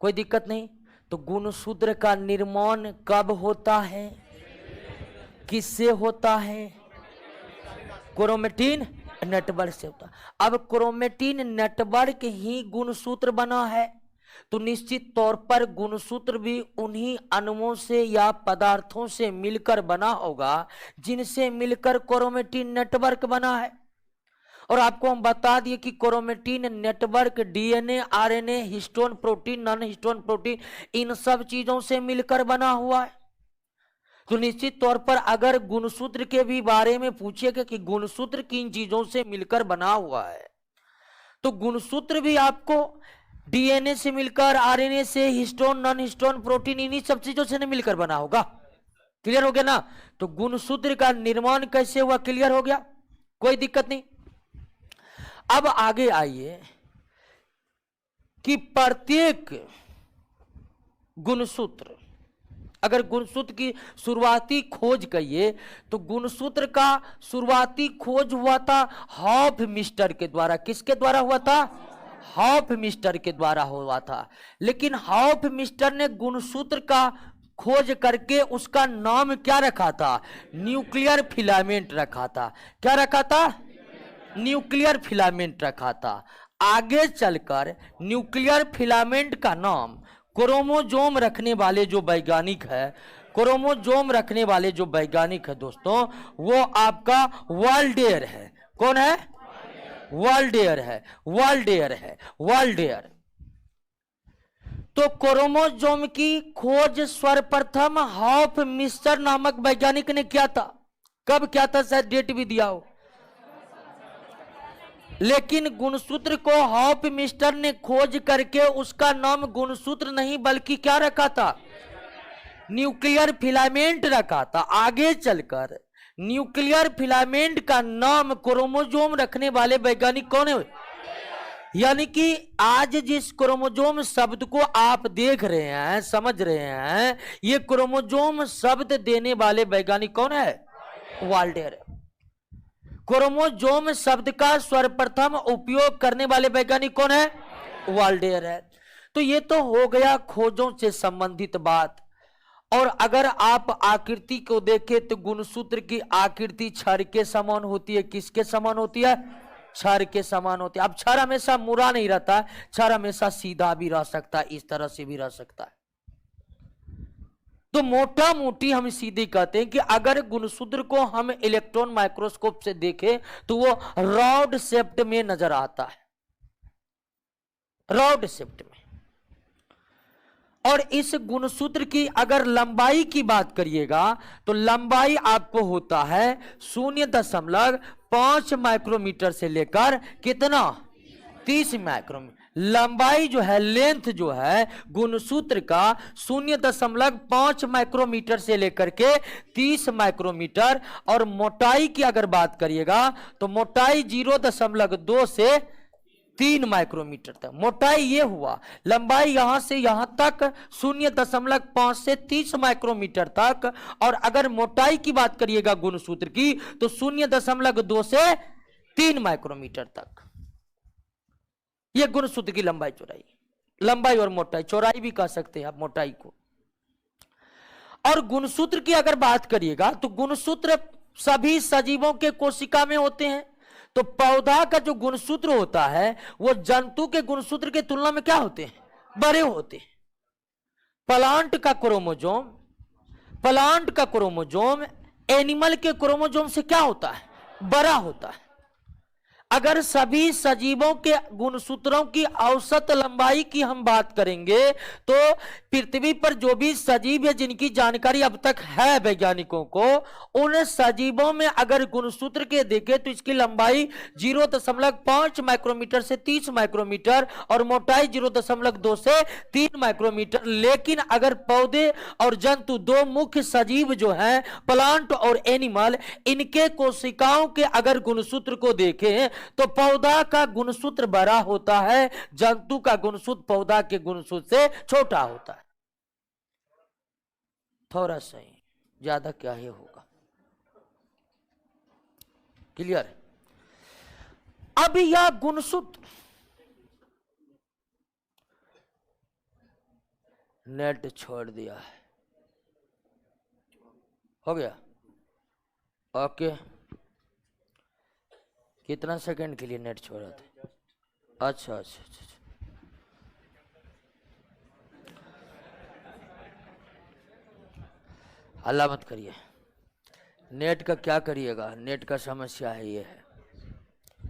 कोई दिक्कत नहीं? तो गुणसूत्र का निर्माण कब होता है? किससे होता है? क्रोमेटिन नेटवर्क से होता। अब क्रोमेटिन नेटवर्क ही गुणसूत्र बना है तो निश्चित तौर पर गुणसूत्र भी उन्हीं अणुओं से या पदार्थों से मिलकर बना होगा जिनसे मिलकर क्रोमेटिन नेटवर्क बना है। और आपको हम बता दिए कि chromatin network DNA, RNA, histone protein, non histone protein, इन सब चीजों से मिलकर बना हुआ है। तो निश्चित तौर पर अगर गुणसूत्र के भी बारे में पूछेगा कि गुणसूत्र किन चीजों से मिलकर बना हुआ है, तो गुणसूत्र भी आपको डीएनए से मिलकर, आरएनए से, हिस्टोन, नॉन हिस्टोन प्रोटीन, इन्हीं सब चीजों से नहीं मिलकर बना होगा। क्लियर हो गया ना? तो गुणसूत्र का निर्माण कैसे हुआ, क्लियर हो गया, कोई दिक्कत नहीं। अब आगे आइए कि प्रत्येक गुणसूत्र, अगर गुणसूत्र की शुरुआती खोज कहिए तो गुणसूत्र का शुरुआती खोज हुआ था हॉफ मिस्टर के द्वारा। किसके द्वारा हुआ था? हॉफ मिस्टर के द्वारा हुआ था। लेकिन हॉफ मिस्टर ने गुणसूत्र का खोज करके उसका नाम क्या रखा था? न्यूक्लियर फिलामेंट रखा था। क्या रखा था? न्यूक्लियर फिलामेंट रखा था। आगे चलकर न्यूक्लियर फिलामेंट का नाम क्रोमोजोम रखने वाले जो वैज्ञानिक है, क्रोमोजोम रखने वाले जो वैज्ञानिक है दोस्तों, वो आपका वाल्डेयर है। कौन है? वाल्डेयर है, वाल्डेयर है, वाल्डेयर। तो क्रोमोजोम की खोज सर्वप्रथम हॉफ मिस्टर नामक वैज्ञानिक ने किया था। कब किया था? शायद डेट भी दिया हो। लेकिन गुणसूत्र को हॉफ मिस्टर ने खोज करके उसका नाम गुणसूत्र नहीं बल्कि क्या रखा था? न्यूक्लियर फिलामेंट रखा था। आगे चलकर न्यूक्लियर फिलामेंट का नाम क्रोमोजोम रखने वाले वैज्ञानिक कौन है? यानी कि आज जिस क्रोमोजोम शब्द को आप देख रहे हैं, समझ रहे हैं, ये क्रोमोजोम शब्द देने वाले वैज्ञानिक कौन है? वाल्डेयर। क्रोमोजोम शब्द का सर्वप्रथम उपयोग करने वाले वैज्ञानिक कौन है? वाल्डेयर है। तो ये तो हो गया खोजों से संबंधित बात। और अगर आप आकृति को देखें तो गुणसूत्र की आकृति क्षर के समान होती है। किसके समान होती है? क्षर के समान होती है। अब क्षर हमेशा मुड़ा नहीं रहता, क्षर हमेशा सीधा भी रह सकता है, इस तरह से भी रह सकता है। तो मोटा मोटी हम सीधे कहते हैं कि अगर गुणसूत्र को हम इलेक्ट्रॉन माइक्रोस्कोप से देखें तो वो रॉड शेप्ड में नजर आता है, रॉड शेप्ड में। और इस गुणसूत्र की अगर लंबाई की बात करिएगा तो लंबाई आपको होता है 0.5 माइक्रोमीटर से लेकर कितना? 30 माइक्रोमीटर। लंबाई जो है, लेंथ जो है गुणसूत्र का 0.5 माइक्रोमीटर से लेकर के 30 माइक्रोमीटर। और मोटाई की अगर बात करिएगा तो मोटाई 0.2 से 3 माइक्रोमीटर तक मोटाई ये हुआ। लंबाई यहां से यहां तक 0.5 से 30 माइक्रोमीटर तक। और अगर मोटाई की बात करिएगा गुणसूत्र की तो 0.2 से 3 माइक्रोमीटर तक। यह गुणसूत्र की लंबाई चौड़ाई, लंबाई और मोटाई, चौड़ाई भी कह सकते हैं आप मोटाई को। और गुणसूत्र की अगर बात करिएगा तो गुणसूत्र सभी सजीवों के कोशिका में होते हैं। तो पौधा का जो गुणसूत्र होता है वो जंतु के गुणसूत्र के तुलना में क्या होते हैं? बड़े होते हैं। प्लांट का क्रोमोजोम एनिमल के क्रोमोजोम से क्या होता है? बड़ा होता है। अगर सभी सजीवों के गुणसूत्रों की औसत लंबाई की हम बात करेंगे तो पृथ्वी पर जो भी सजीव है जिनकी जानकारी अब तक है वैज्ञानिकों को, उन सजीवों में अगर गुणसूत्र के देखें तो इसकी लंबाई 0.5 माइक्रोमीटर से 30 माइक्रोमीटर और मोटाई 0.2 से 3 माइक्रोमीटर। लेकिन अगर पौधे और जंतु, दो मुख्य सजीव जो हैं प्लांट और एनिमल, इनके कोशिकाओं के अगर गुणसूत्र को देखें तो पौधा का गुणसूत्र बड़ा होता है, जंतु का गुणसूत्र पौधा के गुणसूत्र से छोटा होता है। थोड़ा सा ही, ज्यादा क्या ही होगा। क्लियर? अब यह गुणसूत्र, नेट छोड़ दिया है, हो गया ओके। कितना सेकंड के लिए नेट छोड़ा था? अच्छा अच्छा अच्छा, हल्ला मत करिए। नेट का क्या करिएगा, नेट का समस्या है ये है।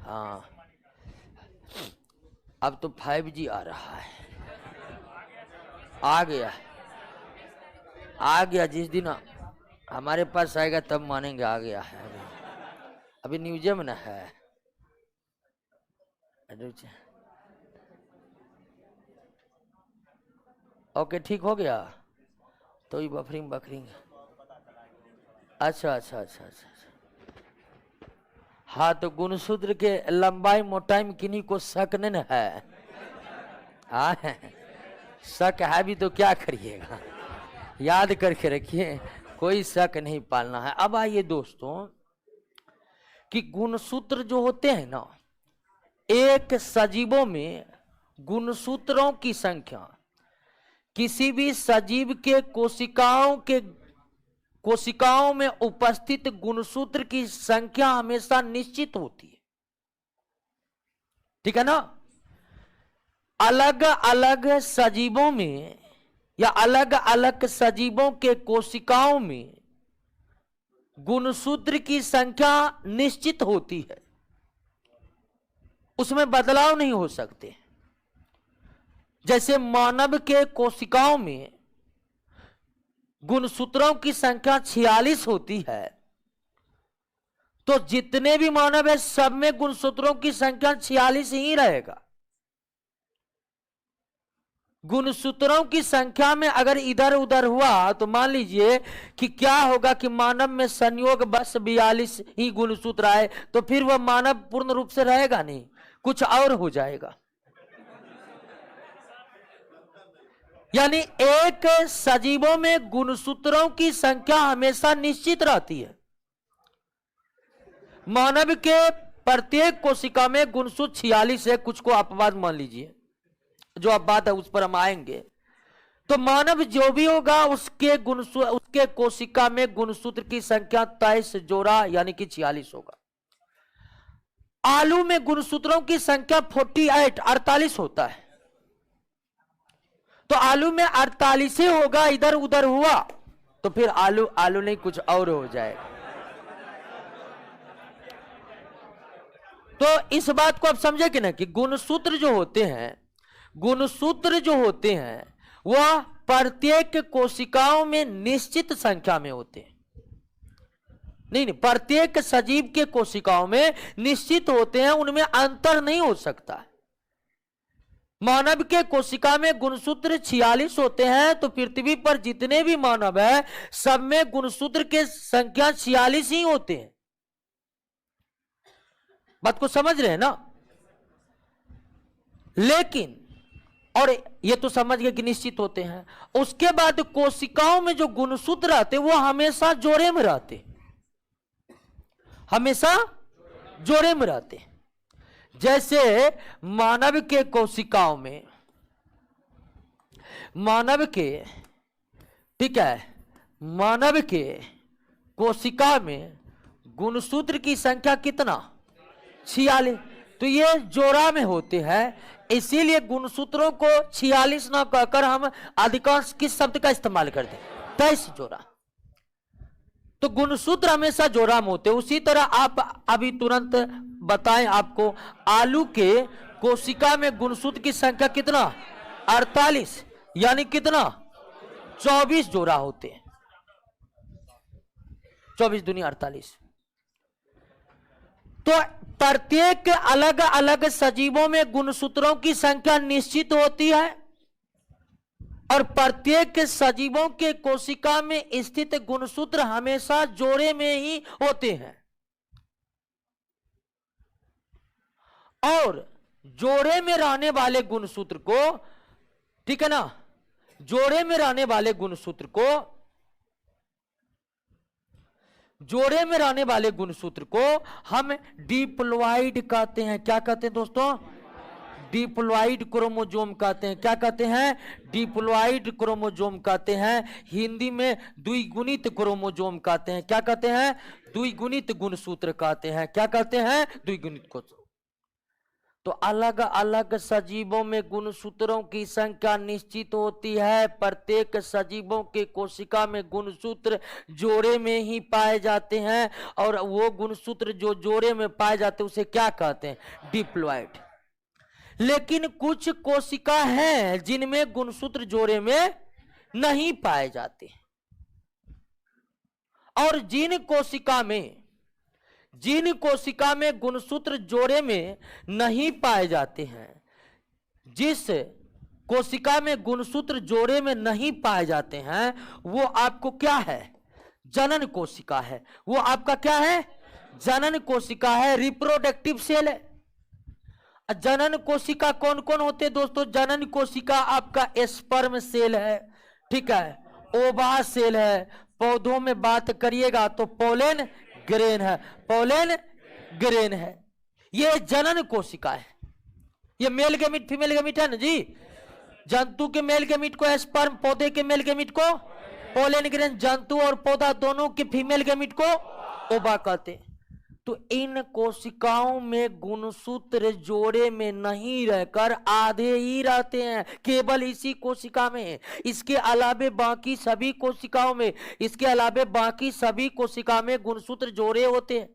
हाँ, अब तो 5G आ रहा है, आ गया। जिस दिन हमारे पास आएगा तब मानेंगे आ गया है। अभी न्यूज़ में ना है। ओके, ठीक हो गया। तो ये बफरिंग अच्छा। हाँ, तो गुणसूत्र के लंबाई मोटाई में किन्हीं को शक नहीं है। हाँ, शक है भी तो क्या करिएगा, याद करके रखिए, कोई शक नहीं पालना है। अब आइए दोस्तों कि गुणसूत्र जो होते हैं ना, एक सजीवों में गुणसूत्रों की संख्या किसी भी सजीव के कोशिकाओं में उपस्थित गुणसूत्र की संख्या हमेशा निश्चित होती है। ठीक है ना? अलग अलग सजीवों में या अलग अलग सजीवों के कोशिकाओं में गुणसूत्र की संख्या निश्चित होती है, उसमें बदलाव नहीं हो सकते। जैसे मानव के कोशिकाओं में गुणसूत्रों की संख्या 46 होती है, तो जितने भी मानव है सब में गुणसूत्रों की संख्या 46 ही रहेगा। गुणसूत्रों की संख्या में अगर इधर उधर हुआ तो मान लीजिए कि क्या होगा कि मानव में संयोग बस 42 ही गुणसूत्र आए, तो फिर वह मानव पूर्ण रूप से रहेगा नहीं, कुछ और हो जाएगा। यानी एक सजीवों में गुणसूत्रों की संख्या हमेशा निश्चित रहती है। मानव के प्रत्येक कोशिका में गुणसूत्र 46 है, कुछ को अपवाद मान लीजिए, जो अपवाद है उस पर हम आएंगे। तो मानव जो भी होगा उसके कोशिका में गुणसूत्र की संख्या 23 जोड़ा यानी कि 46 होगा। आलू में गुणसूत्रों की संख्या 48 होता है, तो आलू में 48 ही होगा, इधर उधर हुआ तो फिर आलू नहीं कुछ और हो जाएगा। तो इस बात को आप समझे कि ना कि गुणसूत्र जो होते हैं वह प्रत्येक कोशिकाओं में निश्चित संख्या में होते हैं। नहीं, प्रत्येक सजीव के कोशिकाओं में निश्चित होते हैं, उनमें अंतर नहीं हो सकता है। मानव के कोशिका में गुणसूत्र 46 होते हैं, तो पृथ्वी पर जितने भी मानव है सब में गुणसूत्र के संख्या 46 ही होते हैं। बात को समझ रहे हैं ना? लेकिन और ये तो समझ गए कि निश्चित होते हैं। उसके बाद कोशिकाओं में जो गुणसूत्र रहते वो हमेशा जोड़े में रहते, हमेशा जोड़े में रहते। जैसे मानव के कोशिकाओं में मानव के कोशिका में गुणसूत्र की संख्या कितना? 46। तो ये जोड़ा में होते हैं, इसीलिए गुणसूत्रों को 46 ना कहकर हम अधिकांश किस शब्द का इस्तेमाल करते हैं? 23 जोड़ा। तो गुणसूत्र हमेशा जोड़ा में होते। उसी तरह आप अभी तुरंत बताएं आपको, आलू के कोशिका में गुणसूत्र की संख्या कितना? 48, यानी कितना? 24 जोड़ा होते हैं। 24 दुनिया 48। तो प्रत्येक अलग अलग सजीवों में गुणसूत्रों की संख्या निश्चित होती है और प्रत्येक सजीवों के कोशिका में स्थित गुणसूत्र हमेशा जोड़े में ही होते हैं। और जोड़े में रहने वाले गुणसूत्र को, ठीक है ना, जोड़े में रहने वाले गुणसूत्र को हम डिप्लॉइड कहते हैं। क्या कहते हैं दोस्तों? डिप्लॉइड क्रोमोसोम कहते हैं। क्या कहते हैं? डिप्लॉइड क्रोमोसोम कहते हैं। हिंदी में द्विगुणित क्रोमोसोम कहते हैं। क्या कहते हैं? द्विगुणित गुणसूत्र कहते हैं। क्या कहते हैं? द्विगुणित। तो अलग अलग सजीवों में गुणसूत्रों की संख्या निश्चित होती है। प्रत्येक सजीवों के कोशिका में गुणसूत्र जोड़े में ही पाए जाते हैं, और वो गुणसूत्र जो जोड़े में पाए जाते हैं उसे क्या कहते हैं? डिप्लॉइड। लेकिन कुछ कोशिका हैं जिनमें गुणसूत्र जोड़े में नहीं पाए जाते, और जिन कोशिका में गुणसूत्र जोड़े में नहीं पाए जाते हैं, जिस कोशिका में गुणसूत्र जोड़े में नहीं पाए जाते हैं, वो आपको क्या है? जनन कोशिका है। वो आपका क्या है? जनन कोशिका है, रिप्रोडक्टिव सेल है। जनन कोशिका कौन कौन होते हैं दोस्तों? जनन कोशिका आपका स्पर्म सेल है, ठीक है, ओवा सेल है, पौधों में बात करिएगा तो पोलन ग्रेन है, पोलन ग्रेन है। ये जनन कोशिका है। ये मेल गैमीट फीमेल गैमीट है ना जी। जंतु के मेल गैमीट को स्पर्म, पौधे के मेल गैमीट को पोलन ग्रेन, जंतु और पौधा दोनों के फीमेल गैमीट को ओवा कहते हैं। तो इन कोशिकाओं में गुणसूत्र जोड़े में नहीं रहकर आधे ही रहते हैं, केवल इसी कोशिका में। इसके अलावे बाकी सभी कोशिकाओं में गुणसूत्र जोड़े होते हैं।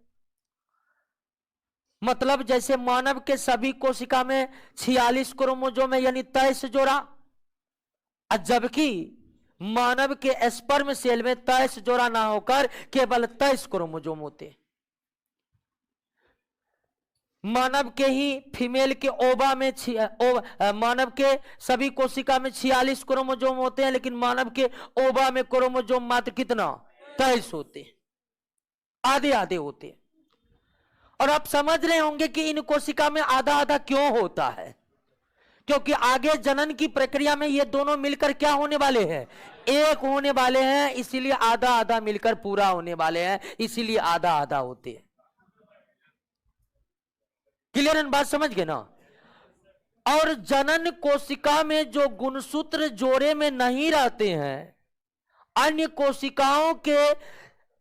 मतलब जैसे मानव के सभी कोशिका में 46 क्रोमोसोम है, यानी 23 जोड़ा, जबकि मानव के स्पर्म सेल में 23 जोड़ा ना होकर केवल 23 क्रोमोसोम होते हैं। मानव के ही फीमेल के ओवा में मानव के सभी कोशिका में 46 क्रोमोसोम होते हैं, लेकिन मानव के ओवा में क्रोमोसोम मात्र कितना? 23 होते हैं, आधे आधे होते हैं। और आप समझ रहे होंगे कि इन कोशिका में आधा आधा क्यों होता है, क्योंकि आगे जनन की प्रक्रिया में ये दोनों मिलकर क्या होने वाले हैं? एक होने वाले हैं, इसीलिए आधा आधा मिलकर पूरा होने वाले हैं, इसीलिए आधा आधा होते हैं। क्लियर बात समझ गए ना? और जनन कोशिका में जो गुणसूत्र जोड़े में नहीं रहते हैं, अन्य कोशिकाओं के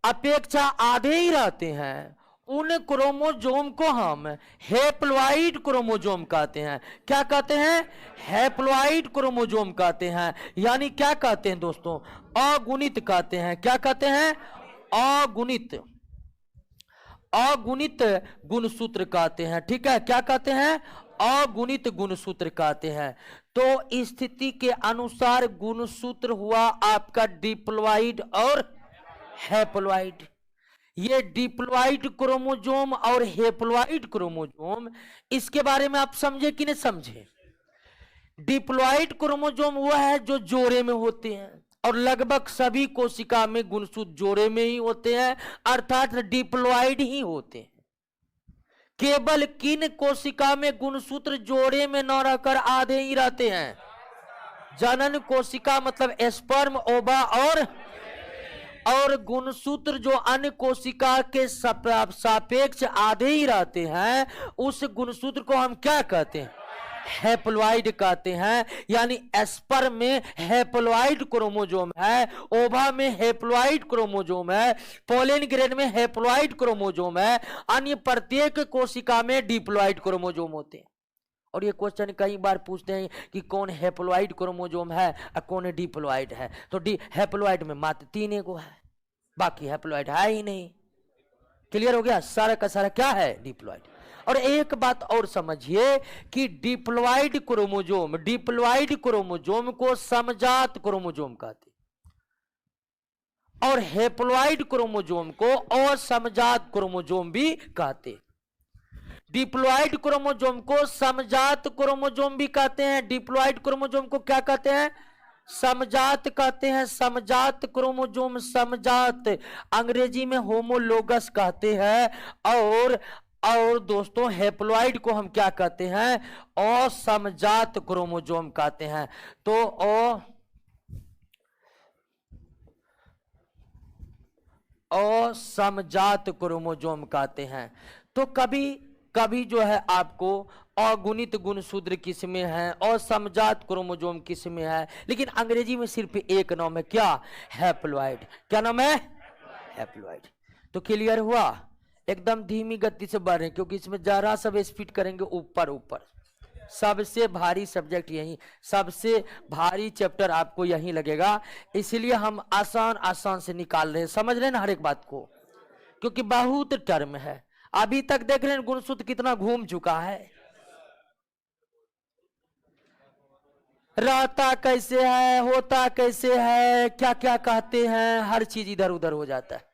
अपेक्षा आधे ही रहते हैं, उन क्रोमोसोम को हम हैप्लॉइड क्रोमोसोम कहते हैं। क्या कहते हैं? हैप्लॉइड क्रोमोसोम कहते हैं। यानी क्या कहते हैं दोस्तों? अगुणित कहते हैं। क्या कहते हैं? अगुणित गुणसूत्र कहते हैं, ठीक है। क्या कहते हैं? अगुणित गुणसूत्र कहते हैं। तो स्थिति के अनुसार गुणसूत्र हुआ आपका डिप्लॉइड और हैप्लॉइड। ये डिप्लॉइड क्रोमोसोम और हैप्लॉइड क्रोमोसोम, इसके बारे में आप समझे कि नहीं समझे? डिप्लॉइड क्रोमोसोम वो है जो जोड़े में होते हैं, और लगभग सभी कोशिका में गुणसूत्र जोड़े में ही होते हैं, अर्थात डिप्लॉइड ही होते हैं। केवल किन कोशिका में गुणसूत्र जोड़े में न रहकर आधे ही रहते हैं? जनन कोशिका मतलब स्पर्म, ओवा और गुणसूत्र जो अन्य कोशिका के सापेक्ष आधे ही रहते हैं, उस गुणसूत्र को हम क्या कहते हैं? हैप्लॉइड कहते हैं। यानी स्पर्म में हैप्लॉइड क्रोमोसोम है, ओवा में हैप्लॉइड क्रोमोसोम है, पोलन ग्रेन में हैप्लॉइड क्रोमोसोम है, अन्य प्रत्येक कोशिका में डिप्लॉइड क्रोमोसोम होते हैं। और ये क्वेश्चन कई बार पूछते हैं कि कौन हैप्लॉइड क्रोमोसोम है और कौन डिप्लॉइड है। तो हैप्लॉइड में मात्र 3 को है, बाकी हैप्लॉइड है ही नहीं। क्लियर हो गया? सारा का सारा क्या है? डिप्लॉइड। और एक बात और समझिए कि डिप्लॉइड क्रोमोसोम को समजात क्रोमोसोम कहते, और हैप्लॉइड क्रोमोसोम को असमजात क्रोमोसोम भी कहते। डिप्लॉइड क्रोमोसोम को समजात क्रोमोसोम भी कहते हैं, डिप्लॉइड क्रोमोसोम को क्या कहते हैं? समजात कहते हैं। समजात क्रोमोसोम, समजात अंग्रेजी में होमोलोगस कहते हैं। और दोस्तों हैप्लॉइड को हम क्या कहते हैं? असमजात क्रोमोसोम कहते हैं। तो असमजात क्रोमोसोम कहते हैं। तो कभी जो है आपको अगुणित गुणसूत्र किस्में हैं, असमजात क्रोमोसोम किस्में हैं, लेकिन अंग्रेजी में सिर्फ एक नाम है, क्या? हैप्लॉइड। क्या नाम है? हैप्लॉइड। तो क्लियर हुआ? एकदम धीमी गति से बढ़ रहे हैं, क्योंकि इसमें जरा सब स्पीड करेंगे ऊपर ऊपर। सबसे भारी सब्जेक्ट यही, सबसे भारी चैप्टर आपको यही लगेगा, इसलिए हम आसान आसान से निकाल रहे हैं। समझ रहे हैं ना हर एक बात को, क्योंकि बहुत टर्म है। अभी तक देख रहे हैं गुणसूत्र कितना घूम चुका है। रहता कैसे है, होता कैसे है, क्या क्या कहते हैं, हर चीज इधर उधर हो जाता है।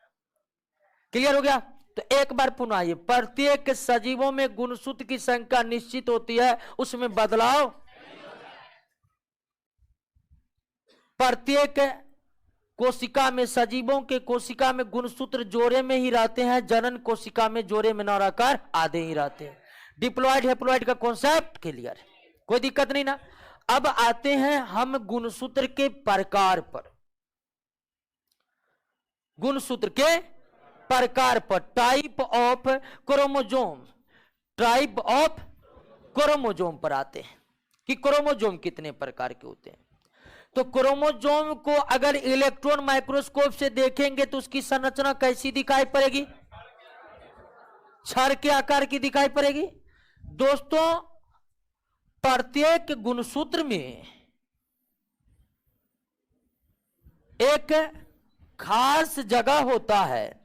क्लियर हो गया? तो एक बार पुनः आइए, प्रत्येक सजीवों में गुणसूत्र की संख्या निश्चित होती है, उसमें बदलाव। प्रत्येक कोशिका में, सजीवों के कोशिका में गुणसूत्र जोड़े में ही रहते हैं, जनन कोशिका में जोड़े में न रहकर आधे ही रहते हैं। डिप्लॉयड हेप्लॉयड का कॉन्सेप्ट क्लियर, कोई दिक्कत नहीं ना। अब आते हैं हम गुणसूत्र के प्रकार पर, गुणसूत्र के प्रकार पर, type of chromosome, type of chromosome पर आते हैं कि क्रोमोजोम कितने प्रकार के होते हैं। तो क्रोमोजोम को अगर इलेक्ट्रॉन माइक्रोस्कोप से देखेंगे तो उसकी संरचना कैसी दिखाई पड़ेगी? छड़ के आकार की दिखाई पड़ेगी। दोस्तों, प्रत्येक गुणसूत्र में एक खास जगह होता है,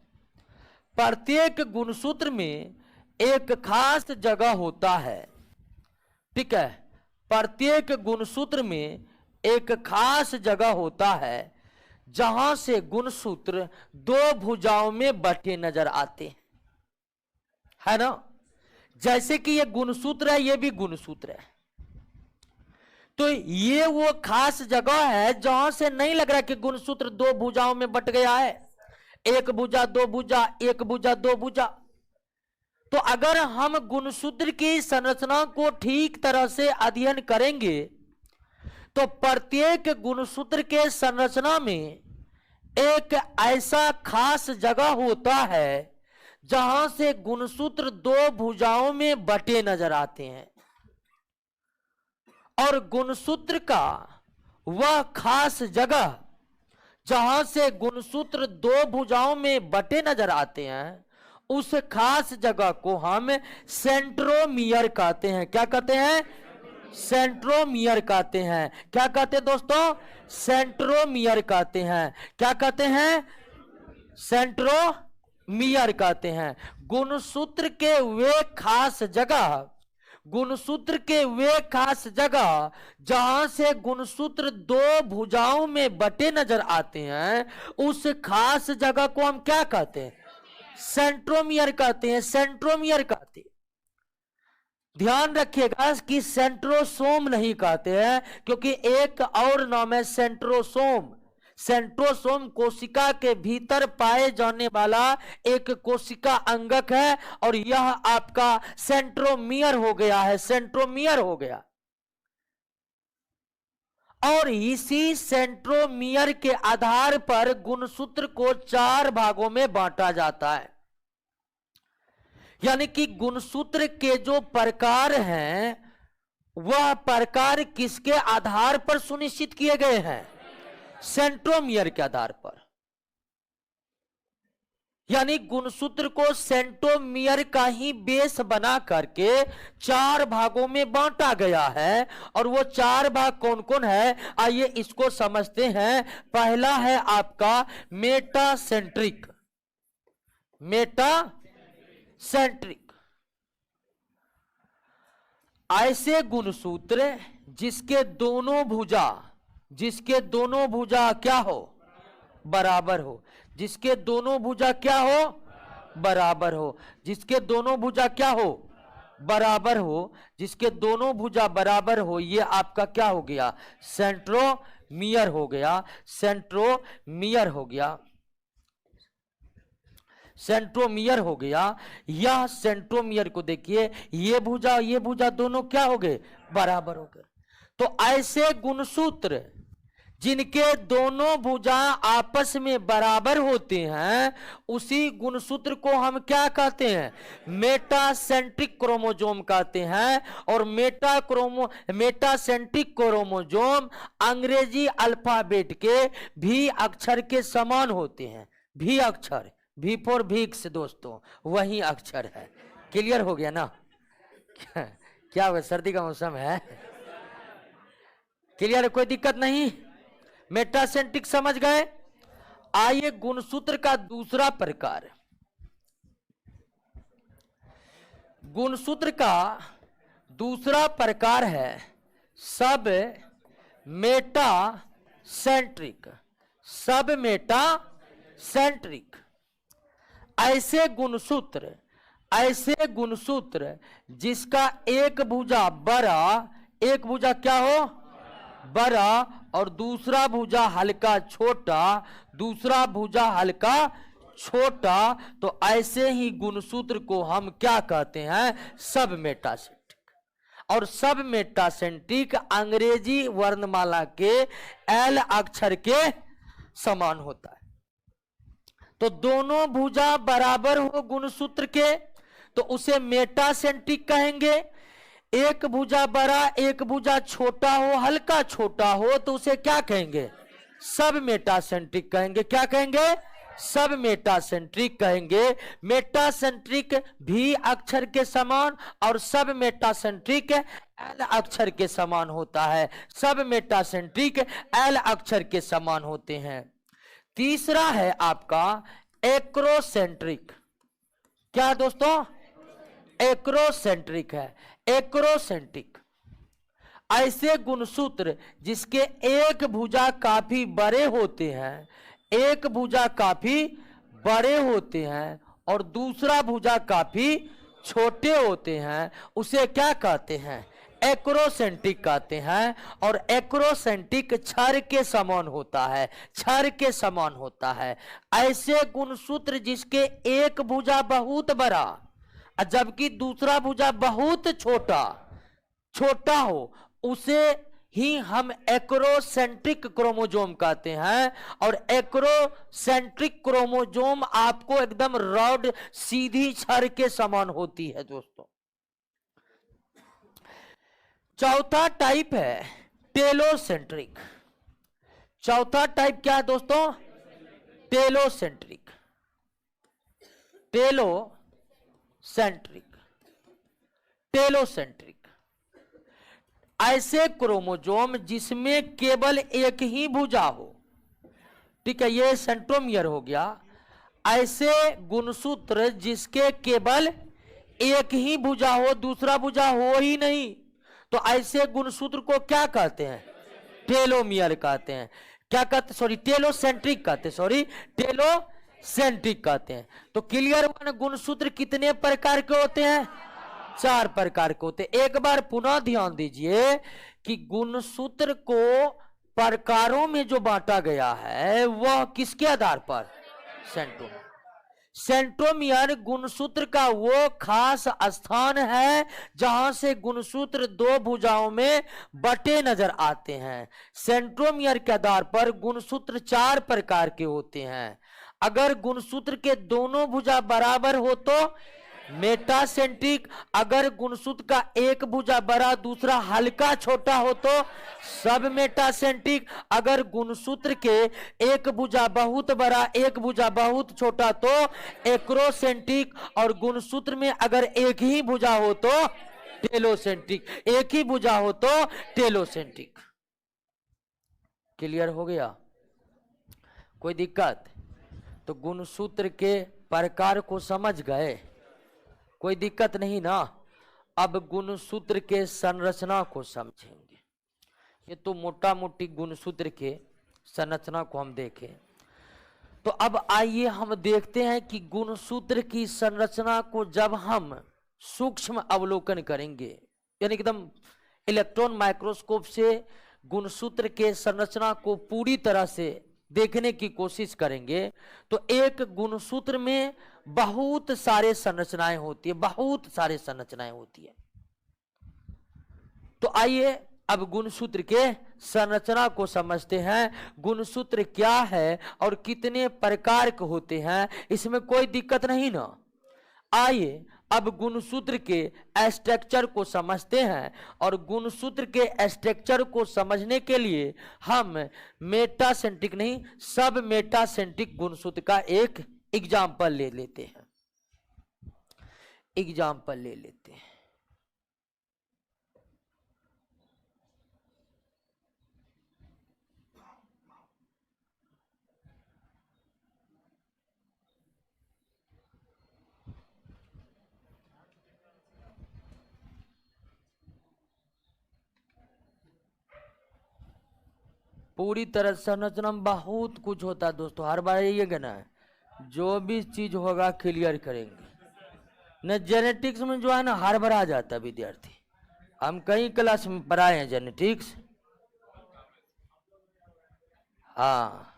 प्रत्येक गुणसूत्र में एक खास जगह होता है, ठीक है। प्रत्येक गुणसूत्र में एक खास जगह होता है जहां से गुणसूत्र दो भुजाओं में बटे नजर आते हैं, है ना। जैसे कि ये गुणसूत्र है, ये भी गुणसूत्र है, तो ये वो खास जगह है जहां से नहीं लग रहा कि गुणसूत्र दो भुजाओं में बट गया है, एक भुजा दो भुजा, एक भुजा दो भुजा। तो अगर हम गुणसूत्र की संरचना को ठीक तरह से अध्ययन करेंगे तो प्रत्येक गुणसूत्र के संरचना में एक ऐसा खास जगह होता है जहां से गुणसूत्र दो भुजाओं में बटे नजर आते हैं, और गुणसूत्र का वह खास जगह जहां से गुणसूत्र दो भुजाओं में बटे नजर आते हैं, उस खास जगह को हम सेंट्रोमियर कहते हैं। क्या कहते हैं? सेंट्रोमियर कहते हैं। क्या कहते हैं दोस्तों? सेंट्रोमियर कहते हैं। क्या कहते हैं? सेंट्रोमियर कहते हैं। गुणसूत्र के वे खास जगह, गुणसूत्र के वे खास जगह जहां से गुणसूत्र दो भुजाओं में बटे नजर आते हैं, उस खास जगह को हम क्या कहते हैं? सेंट्रोमियर कहते हैं। सेंट्रोमियर कहते हैं। ध्यान रखिएगा कि सेंट्रोसोम नहीं कहते हैं, क्योंकि एक और नाम है सेंट्रोसोम। सेंट्रोसोम कोशिका के भीतर पाए जाने वाला एक कोशिका अंगक है, और यह आपका सेंट्रोमियर हो गया है, सेंट्रोमियर हो गया। और इसी सेंट्रोमियर के आधार पर गुणसूत्र को चार भागों में बांटा जाता है। यानी कि गुणसूत्र के जो प्रकार हैं, वह प्रकार किसके आधार पर सुनिश्चित किए गए हैं? सेंट्रोमियर के आधार पर। यानी गुणसूत्र को सेंट्रोमियर का ही बेस बना करके चार भागों में बांटा गया है। और वो चार भाग कौन कौन है, आइए इसको समझते हैं। पहला है आपका मेटासेंट्रिक, मेटासेंट्रिक। ऐसे गुणसूत्र जिसके दोनों भुजा, जिसके दोनों भुजा क्या हो? बराबर हो। जिसके दोनों भुजा क्या हो? बराबर हो। जिसके दोनों भुजा क्या हो? बराबर हो। जिसके दोनों भुजा बराबर हो, ये आपका क्या हो गया? सेंट्रोमियर हो गया। सेंट्रोमियर हो गया। सेंट्रोमियर हो गया। यह सेंट्रोमियर को देखिए, ये भुजा दोनों क्या हो गए? बराबर हो गए। तो ऐसे गुणसूत्र जिनके दोनों भुजा आपस में बराबर होते हैं, उसी गुणसूत्र को हम क्या कहते हैं? मेटासेंट्रिक क्रोमोजोम कहते हैं। और मेटासेंट्रिक क्रोमोजोम अंग्रेजी अल्फाबेट के भी अक्षर के समान होते हैं। भी अक्षर, V फॉर भिक्स दोस्तों, वही अक्षर है। क्लियर हो गया ना? क्या हुआ, सर्दी का मौसम है? क्लियर है, कोई दिक्कत नहीं? मेटासेंट्रिक समझ गए? आइए गुणसूत्र का दूसरा प्रकार। गुणसूत्र का दूसरा प्रकार है सब मेटासेंट्रिक। सब मेटासेंट्रिक ऐसे गुणसूत्र जिसका एक भुजा बड़ा, एक भुजा क्या हो, बड़ा, और दूसरा भुजा हल्का छोटा, दूसरा भुजा हल्का छोटा, तो ऐसे ही गुणसूत्र को हम क्या कहते हैं, सब मेटासेंट्रिक। और सब मेटासेंट्रिक अंग्रेजी वर्णमाला के एल अक्षर के समान होता है। तो दोनों भुजा बराबर हो गुणसूत्र के तो उसे मेटासेंट्रिक कहेंगे। एक भुजा बड़ा, एक भुजा छोटा हो, हल्का छोटा हो, तो उसे क्या कहेंगे, सब मेटासेंट्रिक कहेंगे। क्या कहेंगे, सब मेटासेंट्रिक कहेंगे। मेटासेंट्रिक भी अक्षर के समान और सब मेटासेंट्रिक एल अक्षर के समान होता है। सब मेटासेंट्रिक एल अक्षर के समान होते हैं। तीसरा है आपका एक्रोसेंट्रिक। क्या दोस्तों, एक्रोसेंट्रिक है। एक्रोसेंट्रिक ऐसे गुणसूत्र जिसके एक भुजा काफी बड़े होते हैं, एक भुजा काफी बड़े होते हैं और दूसरा भुजा काफी छोटे होते हैं, उसे क्या कहते हैं, एक्रोसेंट्रिक कहते हैं। और एक्रोसेंट्रिक क्षर के समान होता है, क्षर के समान होता है। ऐसे गुणसूत्र जिसके एक भुजा बहुत बड़ा जबकि दूसरा भुजा बहुत छोटा हो, उसे ही हम एक्रोसेंट्रिक क्रोमोजोम कहते हैं। और एक्रोसेंट्रिक क्रोमोजोम आपको एकदम रॉड सीधी क्षर के समान होती है दोस्तों। चौथा टाइप है टेलोसेंट्रिक। चौथा टाइप क्या है दोस्तों, टेलोसेंट्रिक। टेलोसेंट्रिक ऐसे क्रोमोजोम जिसमें केवल एक ही भुजा हो, ठीक है, ये सेंट्रोमियर हो गया। ऐसे गुणसूत्र जिसके केवल एक ही भुजा हो, दूसरा भुजा हो ही नहीं, तो ऐसे गुणसूत्र को क्या कहते हैं, टेलोमियर कहते हैं। क्या कहते, सॉरी टेलोसेंट्रिक कहते, सॉरी टेलोसेंट्रिक कहते हैं। तो क्लियर हुआ ना, गुणसूत्र कितने प्रकार के होते हैं, 4 प्रकार के होते हैं। एक बार पुनः ध्यान दीजिए कि गुणसूत्र को प्रकारों में जो बांटा गया है वह किसके आधार पर, सेंट्रोमियर। सेंट्रोमियर गुणसूत्र का वो खास स्थान है जहां से गुणसूत्र 2 भुजाओं में बटे नजर आते हैं। सेंट्रोमियर के आधार पर गुणसूत्र 4 प्रकार के होते हैं। अगर गुणसूत्र के दोनों भुजा बराबर हो तो मेटासेंट्रिक, अगर गुणसूत्र का एक भुजा बड़ा दूसरा हल्का छोटा हो तो सब मेटासेंट्रिक, अगर गुणसूत्र के एक भुजा बहुत बड़ा एक भुजा बहुत छोटा तो एक्रोसेंट्रिक, और गुणसूत्र में अगर एक ही भुजा हो तो टेलोसेंट्रिक, एक ही भुजा हो तो टेलोसेंट्रिक। क्लियर हो गया, कोई दिक्कत? तो गुणसूत्र के प्रकार को समझ गए, कोई दिक्कत नहीं ना? अब गुणसूत्र के संरचना को समझेंगे। ये तो मोटा मोटी गुणसूत्र के संरचना को हम देखें। तो अब आइए हम देखते हैं कि गुणसूत्र की संरचना को जब हम सूक्ष्म अवलोकन करेंगे, यानी एकदम इलेक्ट्रॉन माइक्रोस्कोप से गुणसूत्र के संरचना को पूरी तरह से देखने की कोशिश करेंगे, तो एक गुणसूत्र में बहुत सारे संरचनाएं होती है, बहुत सारे संरचनाएं होती है। तो आइए अब गुणसूत्र के संरचना को समझते हैं। गुणसूत्र क्या है और कितने प्रकार के होते हैं, इसमें कोई दिक्कत नहीं ना? आइए अब गुणसूत्र के स्ट्रक्चर को समझते हैं। और गुणसूत्र के स्ट्रक्चर को समझने के लिए हम मेटासेंट्रिक नहीं, सब मेटासेंट्रिक गुणसूत्र का एक एग्जाम्पल ले लेते हैं, एग्जाम्पल ले लेते हैं। पूरी तरह संरचना में बहुत कुछ होता है दोस्तों, हर बार ये कहना है, जो भी चीज होगा क्लियर करेंगे। न जेनेटिक्स में जो है ना हर बार आ जाता है विद्यार्थी, हम कई क्लास में पढ़ाए हैं जेनेटिक्स। हाँ,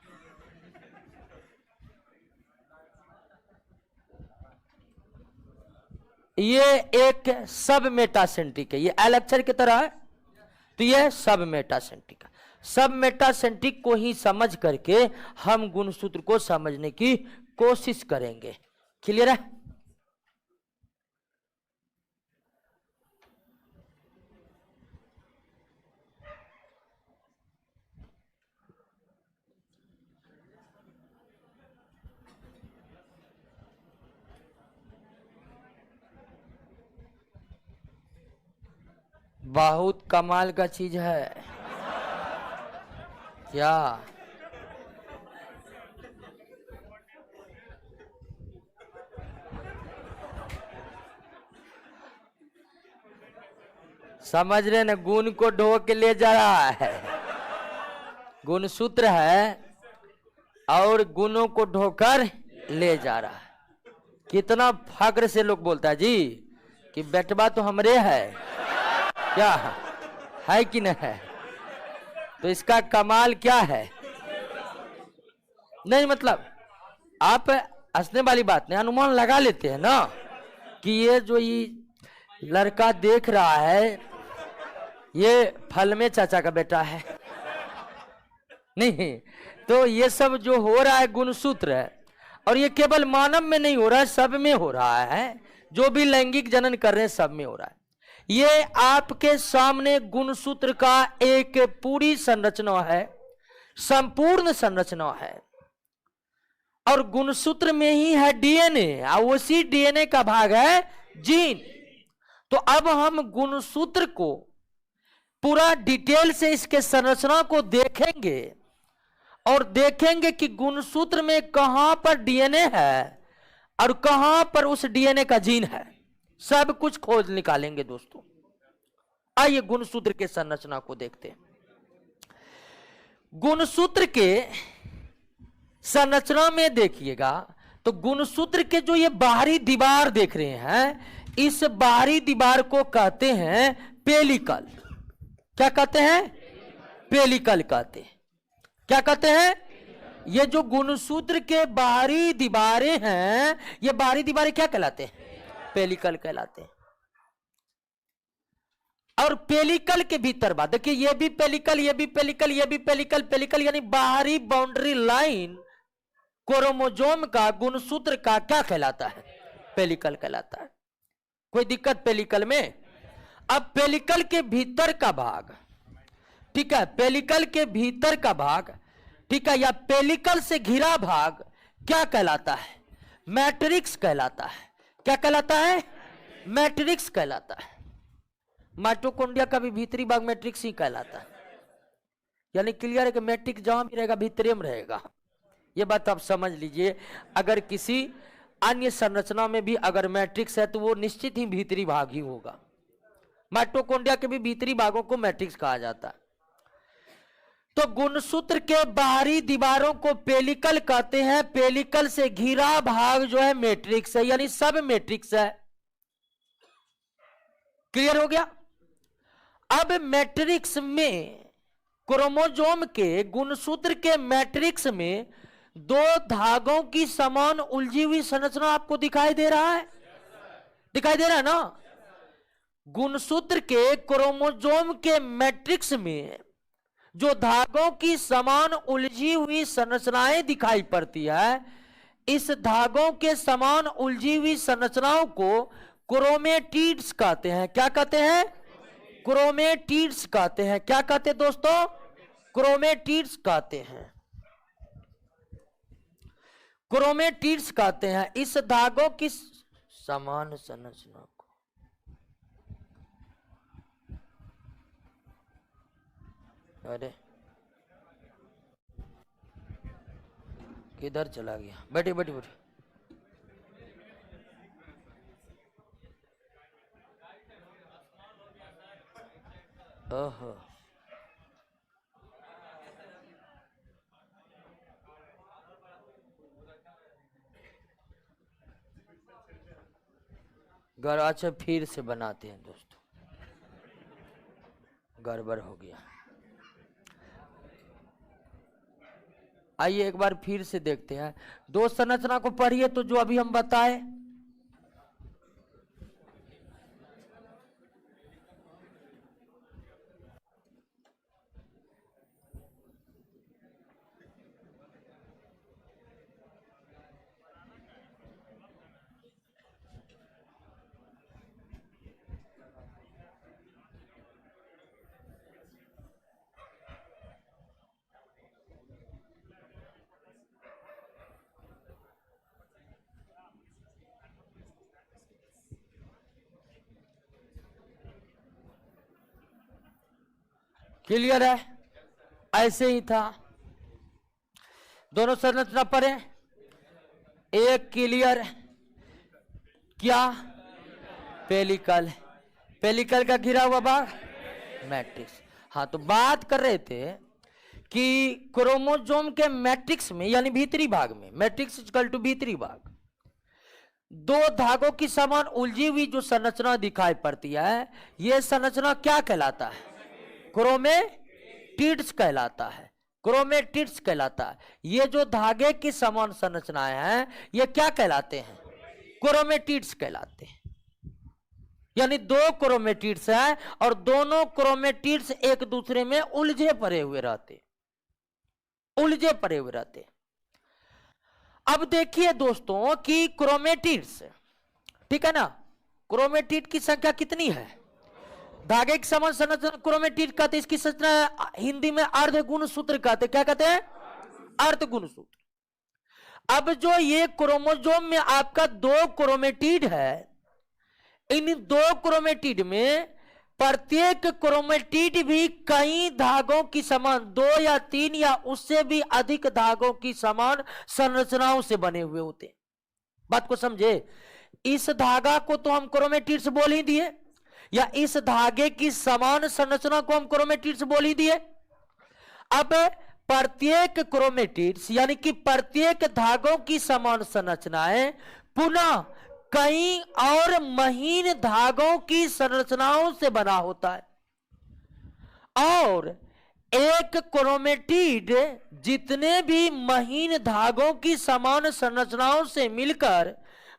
ये एक सब मेटासेंट्रिक है, ये एल अक्षर की तरह है, तो ये सब मेटासेंट्रिक है। सब मेटासेंट्रिक को ही समझ करके हम गुणसूत्र को समझने की कोशिश करेंगे। क्लियर है? बहुत कमाल का चीज है क्या? समझ रहे ना, गुण को ढो के ले जा रहा है, गुणसूत्र है और गुणों को ढोकर ले जा रहा है। कितना फक्र से लोग बोलता है जी कि बेटवा तो हमरे है, क्या है कि नहीं है? तो इसका कमाल क्या है? नहीं मतलब आप हंसने वाली बात नहीं, अनुमान लगा लेते हैं ना कि ये जो ये लड़का देख रहा है ये फल में चाचा का बेटा है। नहीं, तो ये सब जो हो रहा है गुणसूत्र है, और ये केवल मानव में नहीं हो रहा है, सब में हो रहा है। जो भी लैंगिक जनन कर रहे हैं सब में हो रहा है। ये आपके सामने गुणसूत्र का एक पूरी संरचना है, संपूर्ण संरचना है, और गुणसूत्र में ही है डीएनए, और उसी डीएनए का भाग है जीन। तो अब हम गुणसूत्र को पूरा डिटेल से इसके संरचना को देखेंगे और देखेंगे कि गुणसूत्र में कहां पर डीएनए है और कहां पर उस डीएनए का जीन है। सब कुछ खोज निकालेंगे दोस्तों। आइए गुणसूत्र के संरचना को देखते हैं। गुणसूत्र के संरचना में देखिएगा तो गुणसूत्र के जो ये बाहरी दीवार देख रहे हैं, इस बाहरी दीवार को कहते हैं पेलिकल। क्या कहते हैं? पेलिकल कहते हैं। क्या कहते हैं? ये जो गुणसूत्र के बाहरी दीवारें हैं, ये बाहरी दीवारें क्या कहलाते हैं? पेलिकल कहलाते हैं। और पेलिकल के भीतर बात देखिए, ये भी पेलिकल, ये भी पेलिकल, ये भी पेलिकल। पेलिकल यानी बाहरी बाउंड्री लाइन क्रोमोसोम का, गुणसूत्र का क्या कहलाता है? पेलिकल कहलाता है। कोई दिक्कत पेलिकल में? अब पेलिकल के भीतर का भाग, ठीक है, पेलिकल के भीतर का भाग, ठीक है, या पेलिकल से घिरा भाग क्या कहलाता है? मैट्रिक्स कहलाता है। क्या कहलाता है? मैट्रिक्स कहलाता है। माइटोकॉन्ड्रिया का भी भीतरी भाग मैट्रिक्स ही कहलाता है। यानी क्लियर है कि मैट्रिक्स जहां भी रहेगा भीतरी में रहेगा। यह बात आप समझ लीजिए। अगर किसी अन्य संरचना में भी अगर मैट्रिक्स है तो वो निश्चित ही भीतरी भाग ही होगा। माइटोकॉन्ड्रिया के भी भीतरी भागों को मैट्रिक्स कहा जाता है। तो गुणसूत्र के बाहरी दीवारों को पेलिकल कहते हैं। पेलिकल से घिरा भाग जो है मैट्रिक्स है, यानी सब मैट्रिक्स है। क्लियर हो गया? अब मैट्रिक्स में, क्रोमोसोम के, गुणसूत्र के मैट्रिक्स में दो धागों की समान उलझी हुई संरचना आपको दिखाई दे रहा है? दिखाई दे रहा है ना? गुणसूत्र के क्रोमोसोम के मैट्रिक्स में जो धागों की समान उलझी हुई संरचनाएं दिखाई पड़ती है, इस धागों के समान उलझी हुई संरचनाओं को क्रोमेटिड्स कहते हैं। क्या कहते हैं? क्रोमेटिड्स कहते हैं। क्या कहते हैं दोस्तों? क्रोमेटिड्स कहते हैं। क्रोमेटिड्स कहते हैं इस धागों की समान संरचना को। अरे किधर चला गया? बैठिए बैठिए बैठिए। ओहो, अच्छा फिर से बनाते हैं दोस्तों, गड़बड़ हो गया। आइए एक बार फिर से देखते हैं। दो संरचना को पढ़िए तो जो अभी हम बताए। क्लियर है? ऐसे ही था। दोनों संरचना पढ़े। एक क्लियर, क्या? पेलिकल। पेलिकल का घिरा हुआ भाग मैट्रिक्स। हाँ, तो बात कर रहे थे कि क्रोमोसोम के मैट्रिक्स में यानी भीतरी भाग में, मैट्रिक्स इक्वल टू भीतरी भाग, दो धागों की समान उलझी हुई जो संरचना दिखाई पड़ती है, यह संरचना क्या कहलाता है? क्रोमेटिड्स कहलाता है। क्रोमेटिड्स कहलाता है। ये जो धागे की समान संरचनाएं हैं ये क्या कहलाते हैं? क्रोमेटिड्स कहलाते हैं। यानी दो क्रोमेटिड्स हैं और दोनों क्रोमेटिड्स एक दूसरे में उलझे पड़े हुए रहते, उलझे पड़े हुए रहते। अब देखिए दोस्तों कि क्रोमेटिड्स, ठीक है ना, क्रोमेटिड की संख्या कितनी है? धागे की समान संरचना क्रोमेटिड कहते हैं। इसकी संरचना हिंदी में अर्धगुणसूत्र कहते हैं। क्या कहते हैं? अर्धगुणसूत्र। अब जो ये क्रोमोसोम में आपका दो क्रोमेटिड है, इन दो क्रोमेटिड में प्रत्येक क्रोमेटिड भी कई धागों की समान, दो या तीन या उससे भी अधिक धागों की समान संरचनाओं से बने हुए होते हैं। बात को समझे? इस धागा को तो हम क्रोमेटिड्स बोल ही दिए, या इस धागे की समान संरचना को हम क्रोमेटिड्स बोल ही दिए। अब प्रत्येक क्रोमेटिड्स यानी कि प्रत्येक धागों की समान संरचनाएं पुनः कई और महीन धागों की संरचनाओं से बना होता है, और एक क्रोमेटिड जितने भी महीन धागों की समान संरचनाओं से मिलकर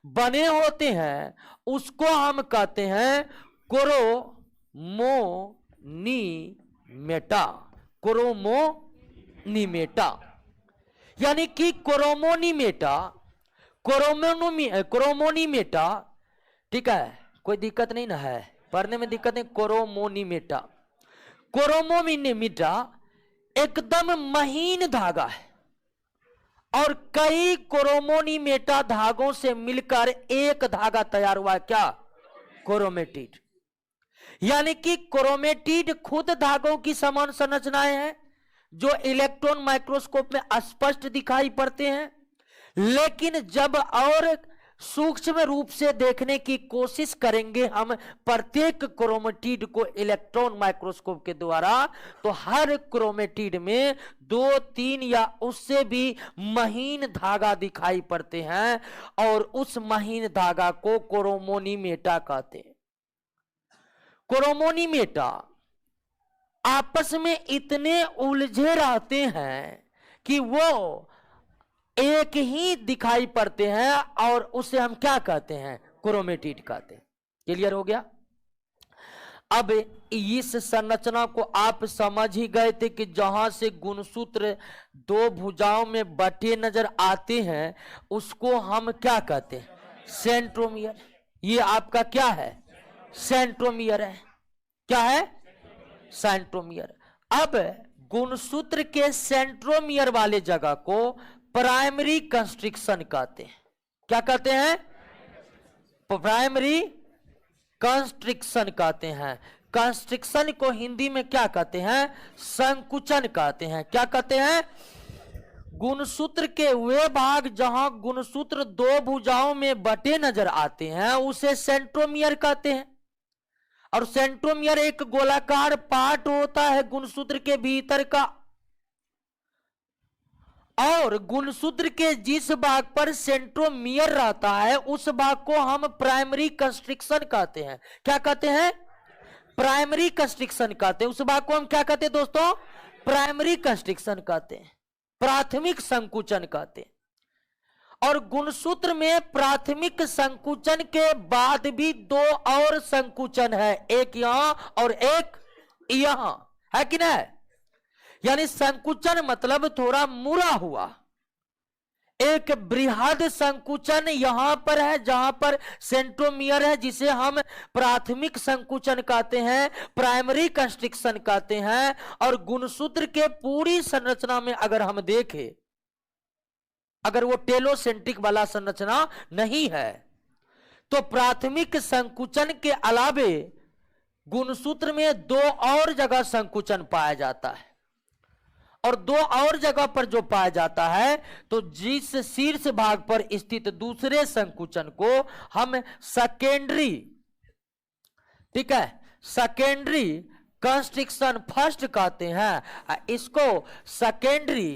बने होते हैं उसको हम कहते हैं क्रोमोनीमेटा। क्रोमोनीमेटा यानी कि क्रोमोनीमेटा, क्रोमोनीमेटा, ठीक है, कोई दिक्कत नहीं ना है, पढ़ने में दिक्कत नहीं। क्रोमोनीमेटा, क्रोमोनीमेटा एकदम महीन धागा है और कई क्रोमोनीमेटा धागों से मिलकर एक धागा तैयार हुआ है। क्या? क्रोमेटिड। यानी कि क्रोमेटिड खुद धागों की समान संरचनाएं हैं जो इलेक्ट्रॉन माइक्रोस्कोप में स्पष्ट दिखाई पड़ते हैं, लेकिन जब और सूक्ष्म रूप से देखने की कोशिश करेंगे हम प्रत्येक क्रोमेटिड को इलेक्ट्रॉन माइक्रोस्कोप के द्वारा, तो हर क्रोमेटिड में दो, तीन या उससे भी महीन धागा दिखाई पड़ते हैं और उस महीन धागा को क्रोमोनीमेटा कहते हैं। क्रोमोनीमेटा आपस में इतने उलझे रहते हैं कि वो एक ही दिखाई पड़ते हैं और उसे हम क्या कहते हैं? क्रोमेटिड कहते हैं। क्लियर हो गया? अब इस संरचना को आप समझ ही गए थे कि जहां से गुणसूत्र दो भुजाओं में बटे नजर आते हैं उसको हम क्या कहते हैं? सेंट्रोमियर। ये आपका क्या है? सेंट्रोमियर है। क्या है? सेंट्रोमियर। अब गुणसूत्र के सेंट्रोमियर वाले जगह को प्राइमरी कंस्ट्रिक्शन कहते हैं। क्या कहते हैं? प्राइमरी कंस्ट्रिक्शन कहते हैं। कंस्ट्रिक्शन को हिंदी में क्या कहते हैं? संकुचन कहते हैं। क्या कहते हैं? गुणसूत्र के वे भाग जहां गुणसूत्र दो भुजाओं में बटे नजर आते हैं उसे सेंट्रोमियर कहते हैं। और सेंट्रोमियर एक गोलाकार पार्ट होता है गुणसूत्र के भीतर का, और गुणसूत्र के जिस भाग पर सेंट्रोमियर रहता है उस भाग को हम प्राइमरी कंस्ट्रिक्शन कहते हैं। क्या कहते हैं? प्राइमरी कंस्ट्रिक्शन कहते हैं। उस भाग को हम क्या कहते हैं दोस्तों? प्राइमरी कंस्ट्रिक्शन कहते हैं, प्राथमिक संकुचन कहते हैं। और गुणसूत्र में प्राथमिक संकुचन के बाद भी दो और संकुचन है, एक यहां और एक यहां, है कि नहीं? यानी संकुचन मतलब थोड़ा मुड़ा हुआ। एक बृहद संकुचन यहां पर है जहां पर सेंट्रोमियर है, जिसे हम प्राथमिक संकुचन कहते हैं, प्राइमरी कंस्ट्रिक्शन कहते हैं। और गुणसूत्र के पूरी संरचना में अगर हम देखें, अगर वो टेलोसेंट्रिक वाला संरचना नहीं है तो प्राथमिक संकुचन के अलावे गुणसूत्र में दो और जगह संकुचन पाया जाता है। और दो और जगह पर जो पाया जाता है तो जिस शीर्ष भाग पर स्थित दूसरे संकुचन को हम सेकेंडरी, ठीक है, सेकेंडरी कंस्ट्रिक्शन फर्स्ट कहते हैं। इसको सेकेंडरी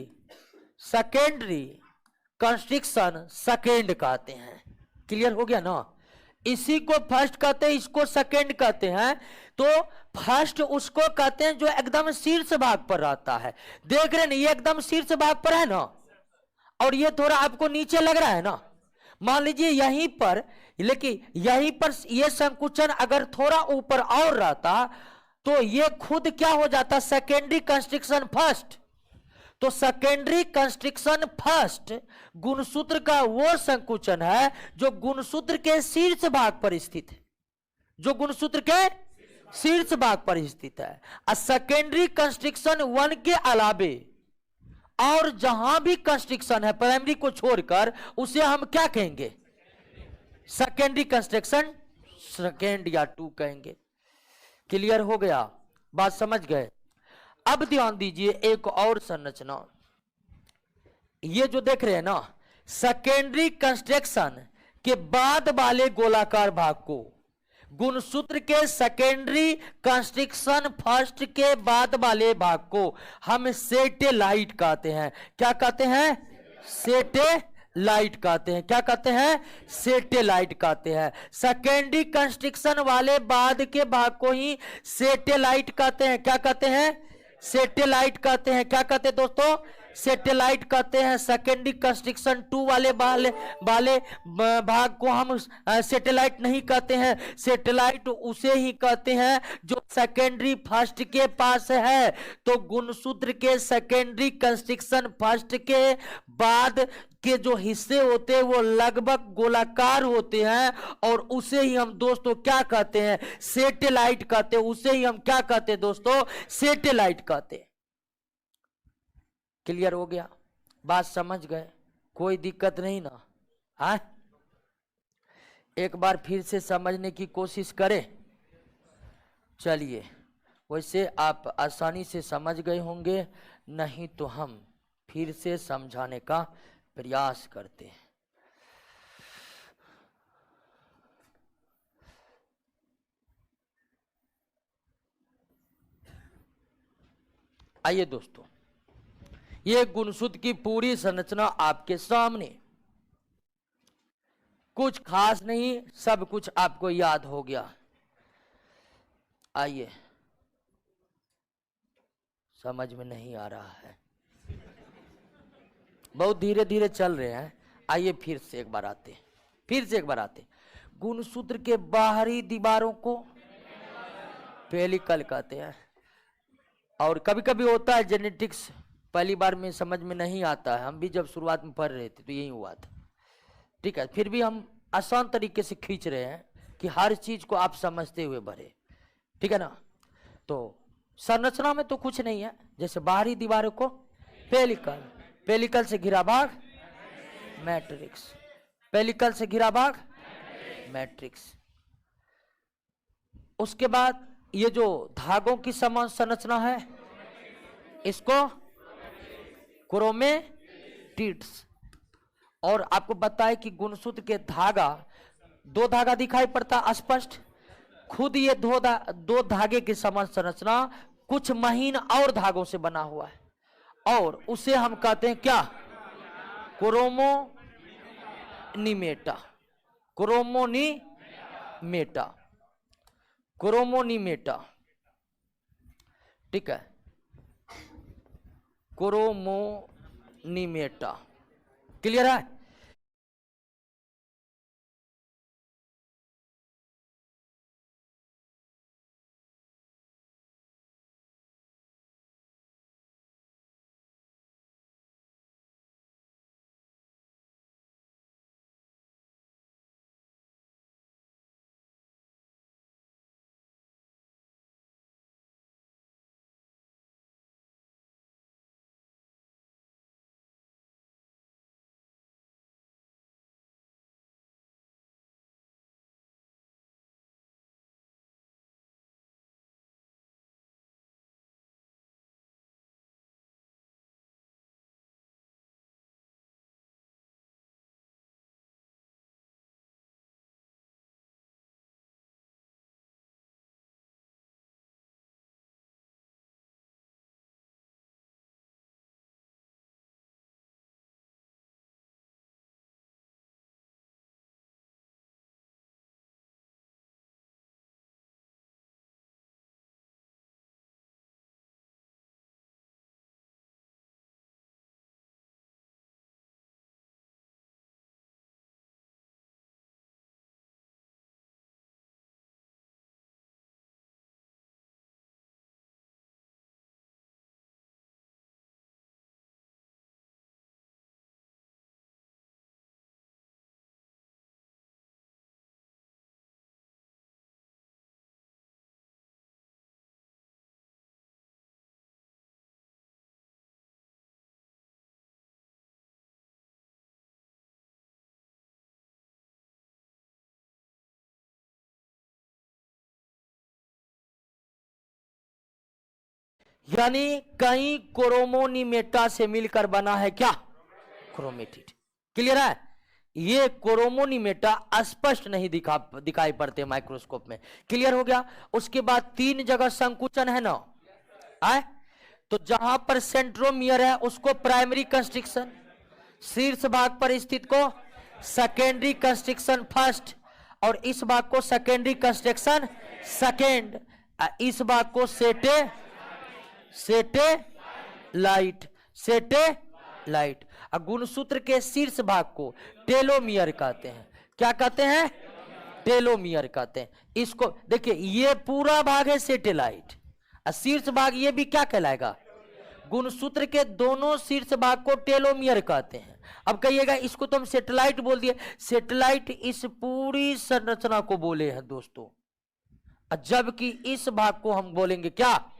कंस्ट्रिक्शन सेकेंड कहते हैं। क्लियर हो गया ना? इसी को फर्स्ट कहते हैं, इसको सेकेंड कहते हैं। तो फर्स्ट उसको कहते हैं जो एकदम शीर्ष भाग पर रहता है। देख रहे हैं ये एकदम शीर्ष भाग पर है ना, और ये थोड़ा आपको नीचे लग रहा है ना। मान लीजिए यहीं पर, लेकिन यहीं पर ये संकुचन अगर थोड़ा ऊपर और रहता तो ये खुद क्या हो जाता? Secondary constriction first. तो सेकेंडरी कंस्ट्रिक्शन फर्स्ट गुणसूत्र का वो संकुचन है जो गुणसूत्र के शीर्ष भाग पर स्थित है, जो गुणसूत्र के शीर्ष भाग पर स्थित है। सेकेंडरी कंस्ट्रिक्शन वन के अलावे और जहां भी कंस्ट्रिक्शन है प्राइमरी को छोड़कर उसे हम क्या कहेंगे? सेकेंडरी कंस्ट्रिक्शन सेकेंड या टू कहेंगे। क्लियर हो गया? बात समझ गए? अब ध्यान दीजिए एक और संरचना, ये जो देख रहे हैं ना, सेकेंडरी कंस्ट्रक्शन के बाद वाले गोलाकार भाग को गुणसूत्र के सेकेंडरी कंस्ट्रक्शन फर्स्ट के बाद वाले भाग को हम सेटेलाइट कहते हैं। क्या कहते हैं? सेटेलाइट कहते हैं। क्या कहते हैं? सेटेलाइट कहते हैं। सेकेंडरी कंस्ट्रक्शन वाले बाद के भाग को ही सेटेलाइट कहते हैं। क्या कहते हैं? सेटेलाइट कहते हैं। क्या कहते हैं दोस्तों? सेटेलाइट कहते हैं। सेकेंडरी कंस्ट्रक्शन टू वाले भाग को हम सेटेलाइट नहीं कहते हैं। सेटेलाइट उसे ही कहते हैं जो सेकेंडरी फर्स्ट के पास है। तो गुणसूत्र के सेकेंडरी कंस्ट्रक्शन फर्स्ट के बाद के जो हिस्से होते हैं वो लगभग गोलाकार होते हैं, और उसे ही हम दोस्तों क्या कहते हैं? सेटेलाइट कहते हैं। उसे ही हम क्या कहते हैं दोस्तों? सेटेलाइट कहते हैं। क्लियर हो गया? बात समझ गए? कोई दिक्कत नहीं ना? हाँ, एक बार फिर से समझने की कोशिश करें। चलिए, वैसे आप आसानी से समझ गए होंगे, नहीं तो हम फिर से समझाने का प्रयास करते हैं। आइए दोस्तों, ये गुणसूत्र की पूरी संरचना आपके सामने, कुछ खास नहीं, सब कुछ आपको याद हो गया। आइए, समझ में नहीं आ रहा है, बहुत धीरे धीरे चल रहे हैं। आइए फिर से एक बार आते गुणसूत्र के बाहरी दीवारों को पेलिकल कहते हैं। और कभी कभी होता है जेनेटिक्स पहली बार में समझ में नहीं आता है, हम भी जब शुरुआत में पढ़ रहे थे तो यही हुआ था। ठीक है, फिर भी हम आसान तरीके से खींच रहे हैं कि हर चीज को आप समझते हुए बढ़े। ठीक है ना? तो संरचना में तो कुछ नहीं है, जैसे बाहरी दीवारों को पेलिकल, पेलिकल से घिरा भाग मैट्रिक्स। पेलिकल से घिरा भाग मैट्रिक्स। उसके बाद ये जो धागों की समान संरचना है इसको क्रोमेटिड्स। और आपको बताए कि गुणसूत्र के धागा, दो धागा दिखाई पड़ता स्पष्ट। खुद ये दो धागे की समान संरचना कुछ महीन और धागों से बना हुआ है, और उसे हम कहते हैं क्या? क्रोमोनिमेटा। क्रोमोनिमेटा, क्रोमोनिमेटा, ठीक है, क्रोमोनिमेटा। क्लियर है? यानी कई क्रोमोनिमेटा से मिलकर बना है क्या? क्रोमेटिड। क्लियर है? ये क्रोमोनिमेटा स्पष्ट नहीं दिखाई पड़ते माइक्रोस्कोप में। क्लियर हो गया? उसके बाद तीन जगह संकुचन है ना, आए? तो जहां पर सेंट्रोमियर है उसको प्राइमरी कंस्ट्रिक्शन, शीर्ष भाग पर स्थित को सेकेंडरी कंस्ट्रिक्शन फर्स्ट, और इस भाग को सेकेंडरी कंस्ट्रक्शन सेकेंड, इस भाग को सेटेलाइट। गुणसूत्र के शीर्ष भाग को टेलोमियर कहते हैं। क्या कहते हैं? टेलोमियर कहते हैं। इसको देखिए, ये पूरा भाग है सेटेलाइट, और शीर्ष भाग ये भी क्या कहलाएगा? गुणसूत्र के दोनों शीर्ष भाग को टेलोमियर कहते हैं। अब कहिएगा इसको तो हम सेटेलाइट बोल दिए। सेटेलाइट इस पूरी संरचना को बोले हैं दोस्तों, जबकि इस भाग को हम बोलेंगे क्या?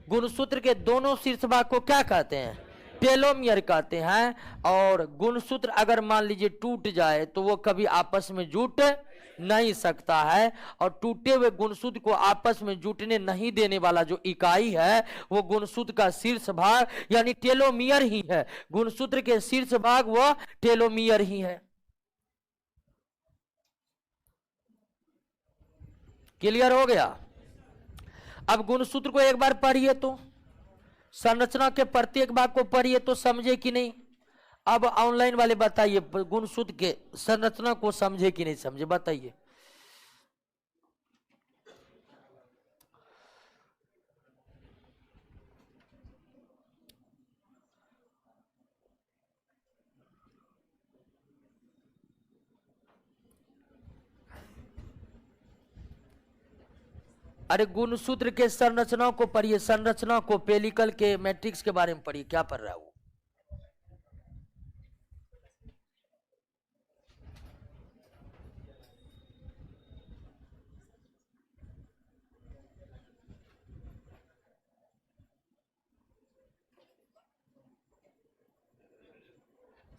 गुणसूत्र के दोनों शीर्ष भाग को क्या कहते हैं? टेलोमियर कहते हैं। और गुणसूत्र अगर मान लीजिए टूट जाए तो वो कभी आपस में जुट नहीं सकता है, और टूटे हुए गुणसूत्र को आपस में जुटने नहीं देने वाला जो इकाई है वो गुणसूत्र का शीर्ष भाग यानी टेलोमियर ही है। गुणसूत्र के शीर्ष भाग वो टेलोमियर ही है। क्लियर हो गया? अब गुणसूत्र को एक बार पढ़िए तो, संरचना के प्रत्येक भाग को पढ़िए तो समझे कि नहीं। अब ऑनलाइन वाले बताइए, गुणसूत्र के संरचना को समझे कि नहीं समझे, बताइए। अरे गुणसूत्र के संरचना को पढ़िए, संरचना को, पेलिकल के मैट्रिक्स के बारे में पढ़िए। क्या पढ़ रहा है वो?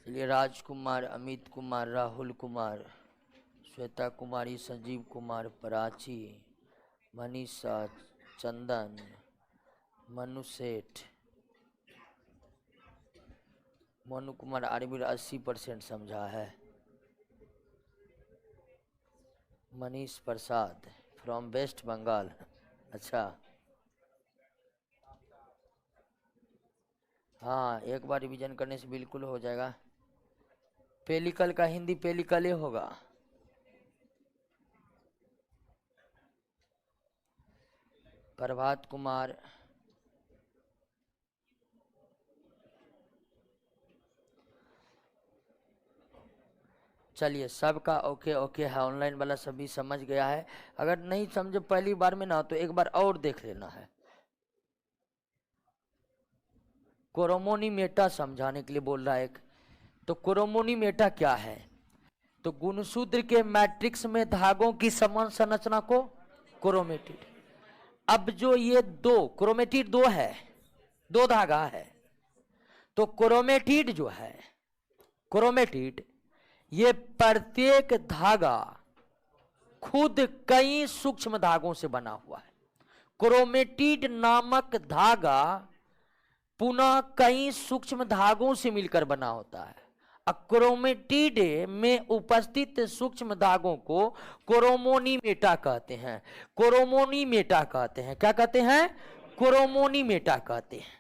चलिए, राजकुमार, अमित कुमार, राहुल कुमार, श्वेता कुमारी, संजीव कुमार, प्राची, मनीषा, चंदन, मनु सेठ, मनु कुमार आर्मी 80% समझा है। Manish Prasad from waste Bengal. अच्छा, हाँ, एक बार रिवीजन करने से बिल्कुल हो जाएगा। पेलिकल का हिंदी पेलिकल ही होगा। प्रभात कुमार, चलिए, सबका ओके ओके है। ऑनलाइन वाला सभी समझ गया है। अगर नहीं समझे पहली बार में ना, तो एक बार और देख लेना है। कोरोमोनीमेटा समझाने के लिए बोल रहा है एक। तो कोरोमोनीमेटा क्या है? तो गुणसूत्र के मैट्रिक्स में धागों की समान संरचना को क्रोमेटिड। अब जो ये दो क्रोमेटिड दो है, दो धागा है, तो क्रोमेटिड जो है, क्रोमेटिड, ये प्रत्येक धागा खुद कई सूक्ष्म धागों से बना हुआ है। क्रोमेटिड नामक धागा पुनः कई सूक्ष्म धागों से मिलकर बना होता है। क्रोमेटिड में उपस्थित सूक्ष्म धागों को कोरोमोनीमेटा कहते हैं। कोरोमोनीमेटा कहते हैं। क्या कहते हैं? कोरोमोनीमेटा कहते हैं।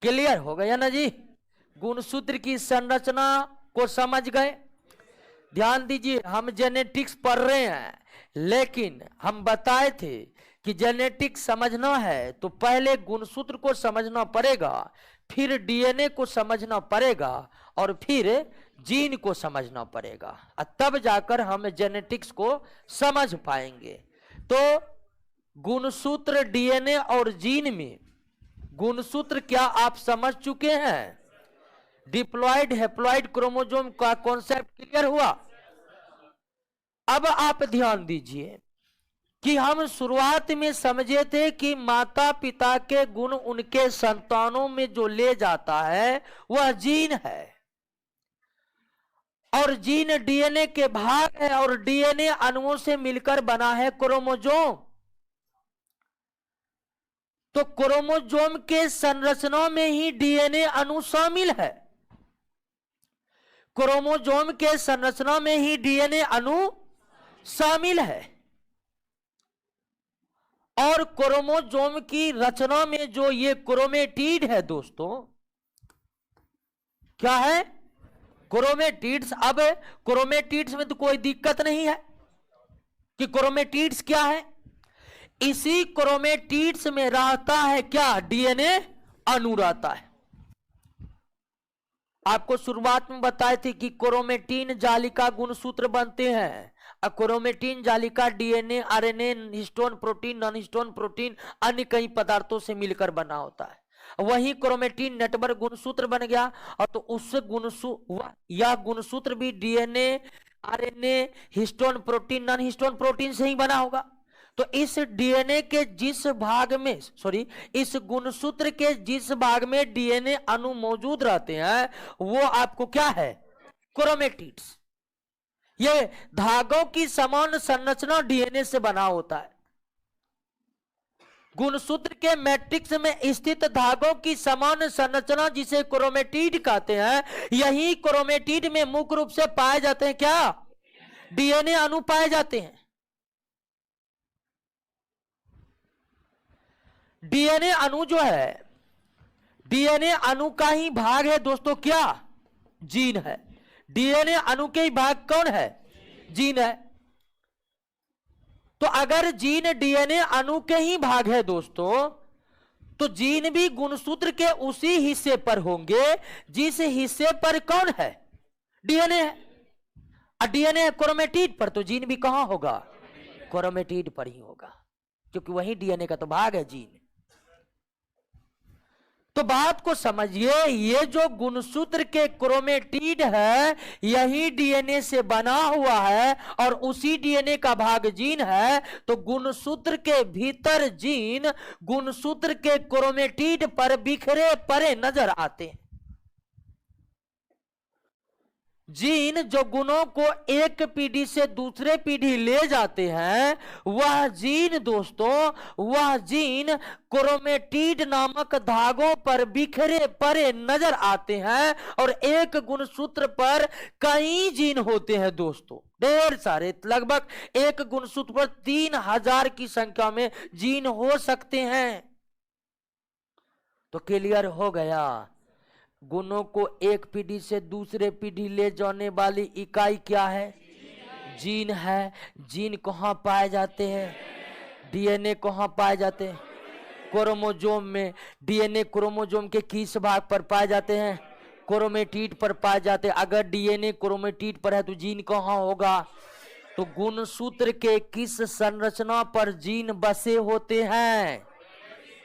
क्लियर हो गया ना जी? गुणसूत्र की संरचना को समझ गए? ध्यान दीजिए, हम जेनेटिक्स पढ़ रहे हैं, लेकिन हम बताए थे कि जेनेटिक्स समझना है तो पहले गुणसूत्र को समझना पड़ेगा, फिर डीएनए को समझना पड़ेगा, और फिर जीन को समझना पड़ेगा, तब जाकर हम जेनेटिक्स को समझ पाएंगे। तो गुणसूत्र, डीएनए और जीन में गुणसूत्र क्या आप समझ चुके हैं? डिप्लॉयड हैप्लॉयड क्रोमोसोम का कॉन्सेप्ट क्लियर हुआ? अब आप ध्यान दीजिए कि हम शुरुआत में समझे थे कि माता पिता के गुण उनके संतानों में जो ले जाता है वह जीन है, और जीन डीएनए के भाग है, और डीएनए अणुओं से मिलकर बना है क्रोमोसोम। तो क्रोमोसोम के संरचना में ही डीएनए अणु शामिल है। क्रोमोसोम के संरचना में ही डीएनए अणु शामिल है, और क्रोमोसोम की रचना में जो ये क्रोमेटिड है दोस्तों, क्या है? क्रोमेटिड्स। अब क्रोमेटिड्स में तो कोई दिक्कत नहीं है कि क्रोमेटिड्स क्या है। इसी क्रोमेटिड्स में रहता है क्या? डीएनए अणु रहता है। आपको शुरुआत में बताए थे कि क्रोमेटिन जालिका गुणसूत्र बनते हैं। क्रोमेटिन जालिका DNA, RNA, histone protein, non histone protein, अन्य कई पदार्थों से मिलकर बना होता है। वही क्रोमेटिन नेटवर्क गुणसूत्र बन गया, और तो उससे यह गुणसूत्र भी DNA, RNA, histone protein, non histone protein से ही बना होगा। तो इस डीएनए के जिस भाग में, इस गुणसूत्र के जिस भाग में डीएनए अणु मौजूद रहते हैं वो आपको क्या है? क्रोमेटिड्स। ये धागों की समान संरचना डीएनए से बना होता है। गुणसूत्र के मैट्रिक्स में स्थित धागों की समान संरचना जिसे क्रोमेटिड कहते हैं, यही क्रोमेटिड में मुख्य रूप से पाए जाते हैं क्या? डीएनए अणु पाए जाते हैं। डीएनए अणु जो है, डीएनए अणु का ही भाग है दोस्तों क्या? जीन है। डीएनए अणु के ही भाग कौन है? जीन है। तो अगर जीन डीएनए अणु के ही भाग है दोस्तों, तो जीन भी गुणसूत्र के उसी हिस्से पर होंगे जिस हिस्से पर कौन है? डीएनए है। और डीएनए है क्रोमेटिड पर, तो जीन भी कहां होगा? क्रोमेटिड पर ही होगा, क्योंकि वही डीएनए का तो भाग है जीन। तो बात को समझिए, ये जो गुणसूत्र के क्रोमेटिड है यही डीएनए से बना हुआ है, और उसी डीएनए का भाग जीन है। तो गुणसूत्र के भीतर जीन गुणसूत्र के क्रोमेटिड पर बिखरे पड़े नजर आते हैं। जीन जो गुणों को एक पीढ़ी से दूसरे पीढ़ी ले जाते हैं, वह जीन दोस्तों, वह जीन क्रोमेटिड नामक धागों पर बिखरे पड़े नजर आते हैं, और एक गुणसूत्र पर कई जीन होते हैं दोस्तों, ढेर सारे, लगभग एक गुणसूत्र पर 3000 की संख्या में जीन हो सकते हैं। तो क्लियर हो गया, गुणों को एक पीढ़ी से दूसरे पीढ़ी ले जाने वाली इकाई क्या है? जीन है। जीन कहाँ पाए जाते हैं? डीएनए कहाँ पाए जाते हैं? क्रोमोसोम में। डीएनए क्रोमोसोम के किस भाग पर पाए जाते हैं? क्रोमेटिड पर पाए जाते हैं। अगर डीएनए क्रोमेटिड पर है तो जीन कहाँ होगा? तो गुणसूत्र के किस संरचना पर जीन बसे होते हैं?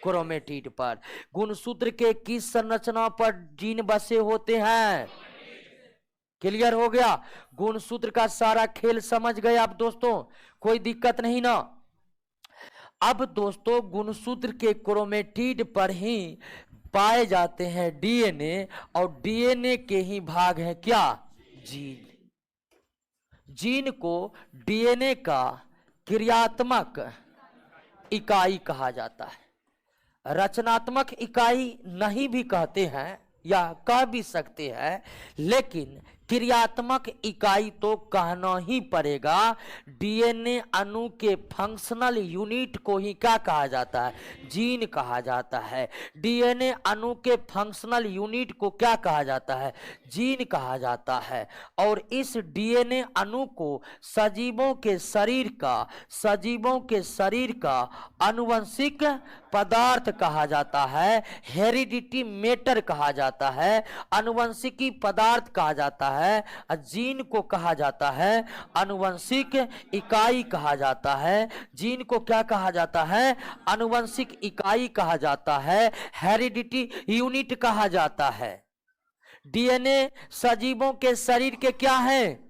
क्रोमेटिड पर। गुणसूत्र के किस संरचना पर जीन बसे होते हैं? क्लियर हो गया? गुणसूत्र का सारा खेल समझ गए आप दोस्तों? कोई दिक्कत नहीं ना? अब दोस्तों गुणसूत्र के क्रोमेटिड पर ही पाए जाते हैं डीएनए, और डीएनए के ही भाग है क्या? जीन। जीन को डीएनए का क्रियात्मक इकाई कहा जाता है। रचनात्मक इकाई नहीं भी कहते हैं या कह भी सकते हैं, लेकिन क्रियात्मक इकाई तो कहना ही पड़ेगा। डीएनए अणु के फंक्शनल यूनिट को ही क्या कहा जाता है? जीन कहा जाता है। डीएनए अणु के फंक्शनल यूनिट को क्या कहा जाता है? जीन कहा जाता है। और इस डीएनए अणु को सजीवों के शरीर का आनुवंशिक पदार्थ कहा जाता है, हेरिडिटी मैटर कहा जाता है, आनुवंशिकी पदार्थ कहा जाता है। जीन को कहा जाता है आनुवंशिक इकाई कहा जाता है। जीन को क्या कहा जाता है? आनुवंशिक इकाई कहा जाता है, हेरिडिटी यूनिट कहा जाता है। डीएनए सजीवों के शरीर के क्या है?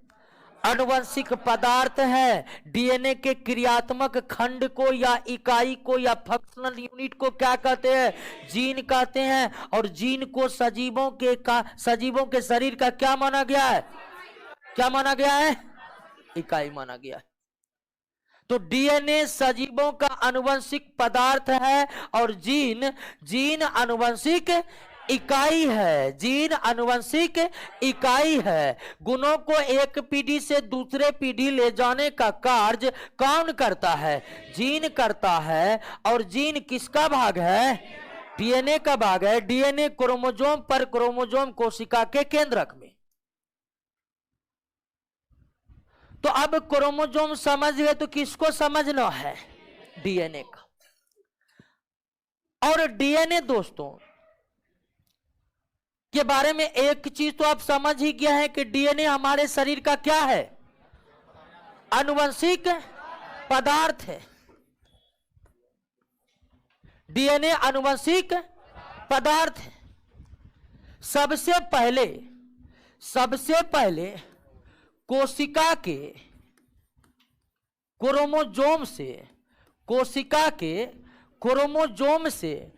आनुवंशिक पदार्थ है। डीएनए के क्रियात्मक खंड को या इकाई को या फंक्शनल यूनिट को क्या कहते हैं? जीन कहते हैं। और जीन को सजीवों के शरीर का क्या माना गया है? क्या माना गया है? इकाई माना गया है। तो डीएनए सजीवों का आनुवंशिक पदार्थ है, और जीन आनुवंशिक इकाई है। जीन आनुवंशिक इकाई है। गुणों को एक पीढ़ी से दूसरे पीढ़ी ले जाने का कार्य कौन करता है? जीन करता है। और जीन किसका भाग है? डीएनए का भाग है। डीएनए क्रोमोसोम पर, क्रोमोसोम कोशिका के केंद्रक में। तो अब क्रोमोसोम समझ गए, तो किसको समझना है? डीएनए का। और डीएनए दोस्तों के बारे में एक चीज तो आप समझ ही गया है कि डीएनए हमारे शरीर का क्या है? आनुवंशिक पदार्थ है। डीएनए आनुवंशिक पदार्थ है। सबसे पहले कोशिका के क्रोमोसोम से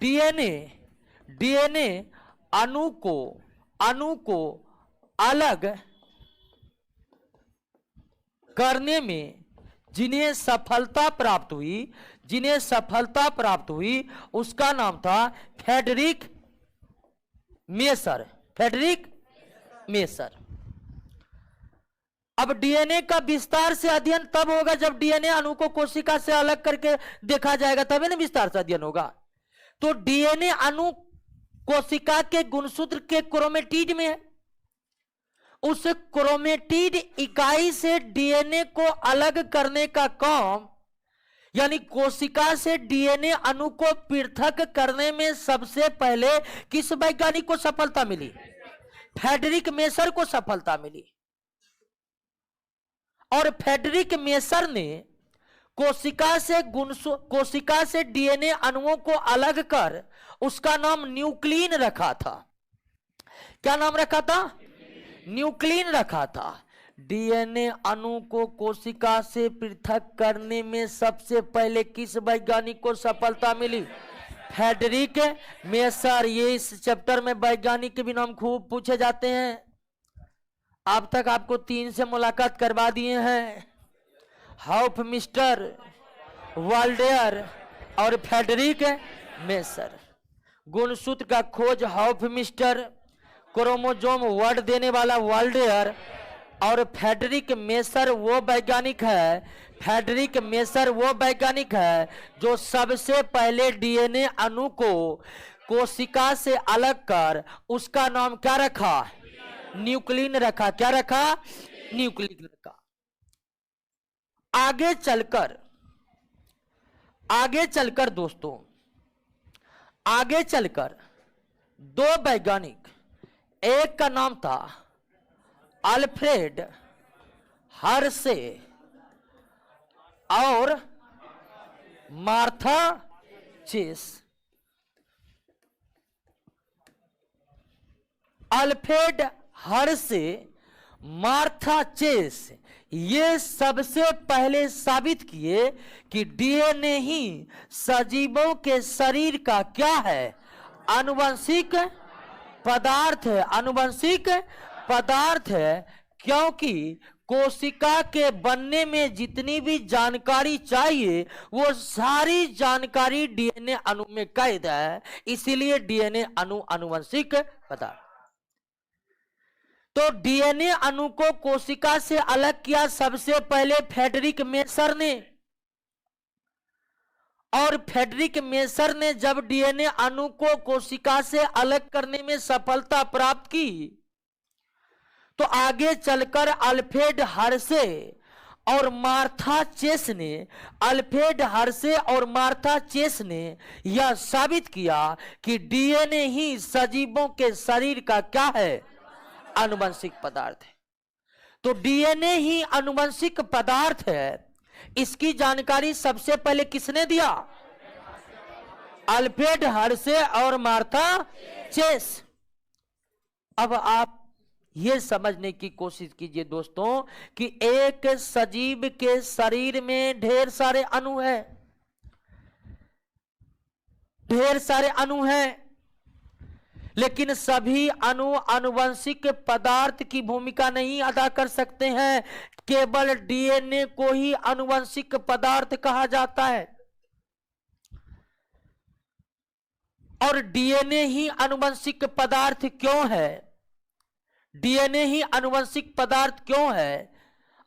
डीएनए अणु को अलग करने में जिन्हें सफलता प्राप्त हुई उसका नाम था फ्रेडरिक मेसर। अब डीएनए का विस्तार से अध्ययन तब होगा जब डीएनए अणु को कोशिका से अलग करके देखा जाएगा, तभी ना विस्तार से अध्ययन होगा। तो डीएनए अणु कोशिका के गुणसूत्र के क्रोमेटिड में है। उस क्रोमेटिड इकाई से डीएनए को अलग करने का काम, यानी कोशिका से डीएनए अणु को पृथक करने में सबसे पहले किस वैज्ञानिक को सफलता मिली? फ्रेडरिक मेसर को सफलता मिली। और फ्रेडरिक मेसर ने कोशिका से डीएनए अणुओं को अलग कर उसका नाम न्यूक्लिन रखा था। क्या नाम रखा था? न्यूक्लिन रखा था। डीएनए अणु को कोशिका से पृथक करने में सबसे पहले किस वैज्ञानिक को सफलता मिली? Frederick measure. ये इस चैप्टर में वैज्ञानिक के भी नाम खूब पूछे जाते हैं। अब तक आपको 3 से मुलाकात करवा दिए हैं, हाउफ मिस्टर वाल्डेयर और फेडरिक मेसर। गुणसूत्र का खोज हाउफ मिस्टर, क्रोमोजोम वर्ड देने वाला वाल्डेयर और फेडरिक मेसर वो वैज्ञानिक है, फेडरिक मेसर वो वैज्ञानिक है जो सबसे पहले डीएनए अणु को कोशिका से अलग कर उसका नाम क्या रखा? न्यूक्लिन रखा। क्या रखा? न्यूक्लिन रखा। आगे चलकर दोस्तों, आगे चलकर 2 वैज्ञानिक, एक का नाम था अल्फ्रेड हर्शे और Martha Chase. Alfred Hershey, Martha Chase ये सबसे पहले साबित किए कि डीएनए ही सजीवों के शरीर का क्या है? आनुवंशिक पदार्थ है। आनुवंशिक पदार्थ है क्योंकि कोशिका के बनने में जितनी भी जानकारी चाहिए वो सारी जानकारी डीएनए अणु में कैद है, इसीलिए डीएनए अणु आनुवंशिक पदार्थ। तो डीएनए अणु को कोशिका से अलग किया सबसे पहले फेडरिक मेसर ने, और फेडरिक मेसर ने जब डीएनए अणु को कोशिका से अलग करने में सफलता प्राप्त की तो आगे चलकर अल्फ्रेड हर्शे और मार्था चेस ने, अल्फ्रेड हर्शे और मार्था चेस ने यह साबित किया कि डीएनए ही सजीवों के शरीर का क्या है? आनुवंशिक पदार्थ है। तो डीएनए ही आनुवंशिक पदार्थ है, इसकी जानकारी सबसे पहले किसने दिया? अल्फ्रेड हर्शे और मार्था चेस। अब आप ये समझने की कोशिश कीजिए दोस्तों कि एक सजीव के शरीर में ढेर सारे अणु हैं, ढेर सारे अणु हैं, लेकिन सभी अणु आनुवंशिक पदार्थ की भूमिका नहीं अदा कर सकते हैं। केवल डीएनए को ही आनुवंशिक पदार्थ कहा जाता है। और डीएनए ही आनुवंशिक पदार्थ क्यों है? डीएनए ही आनुवंशिक पदार्थ क्यों है?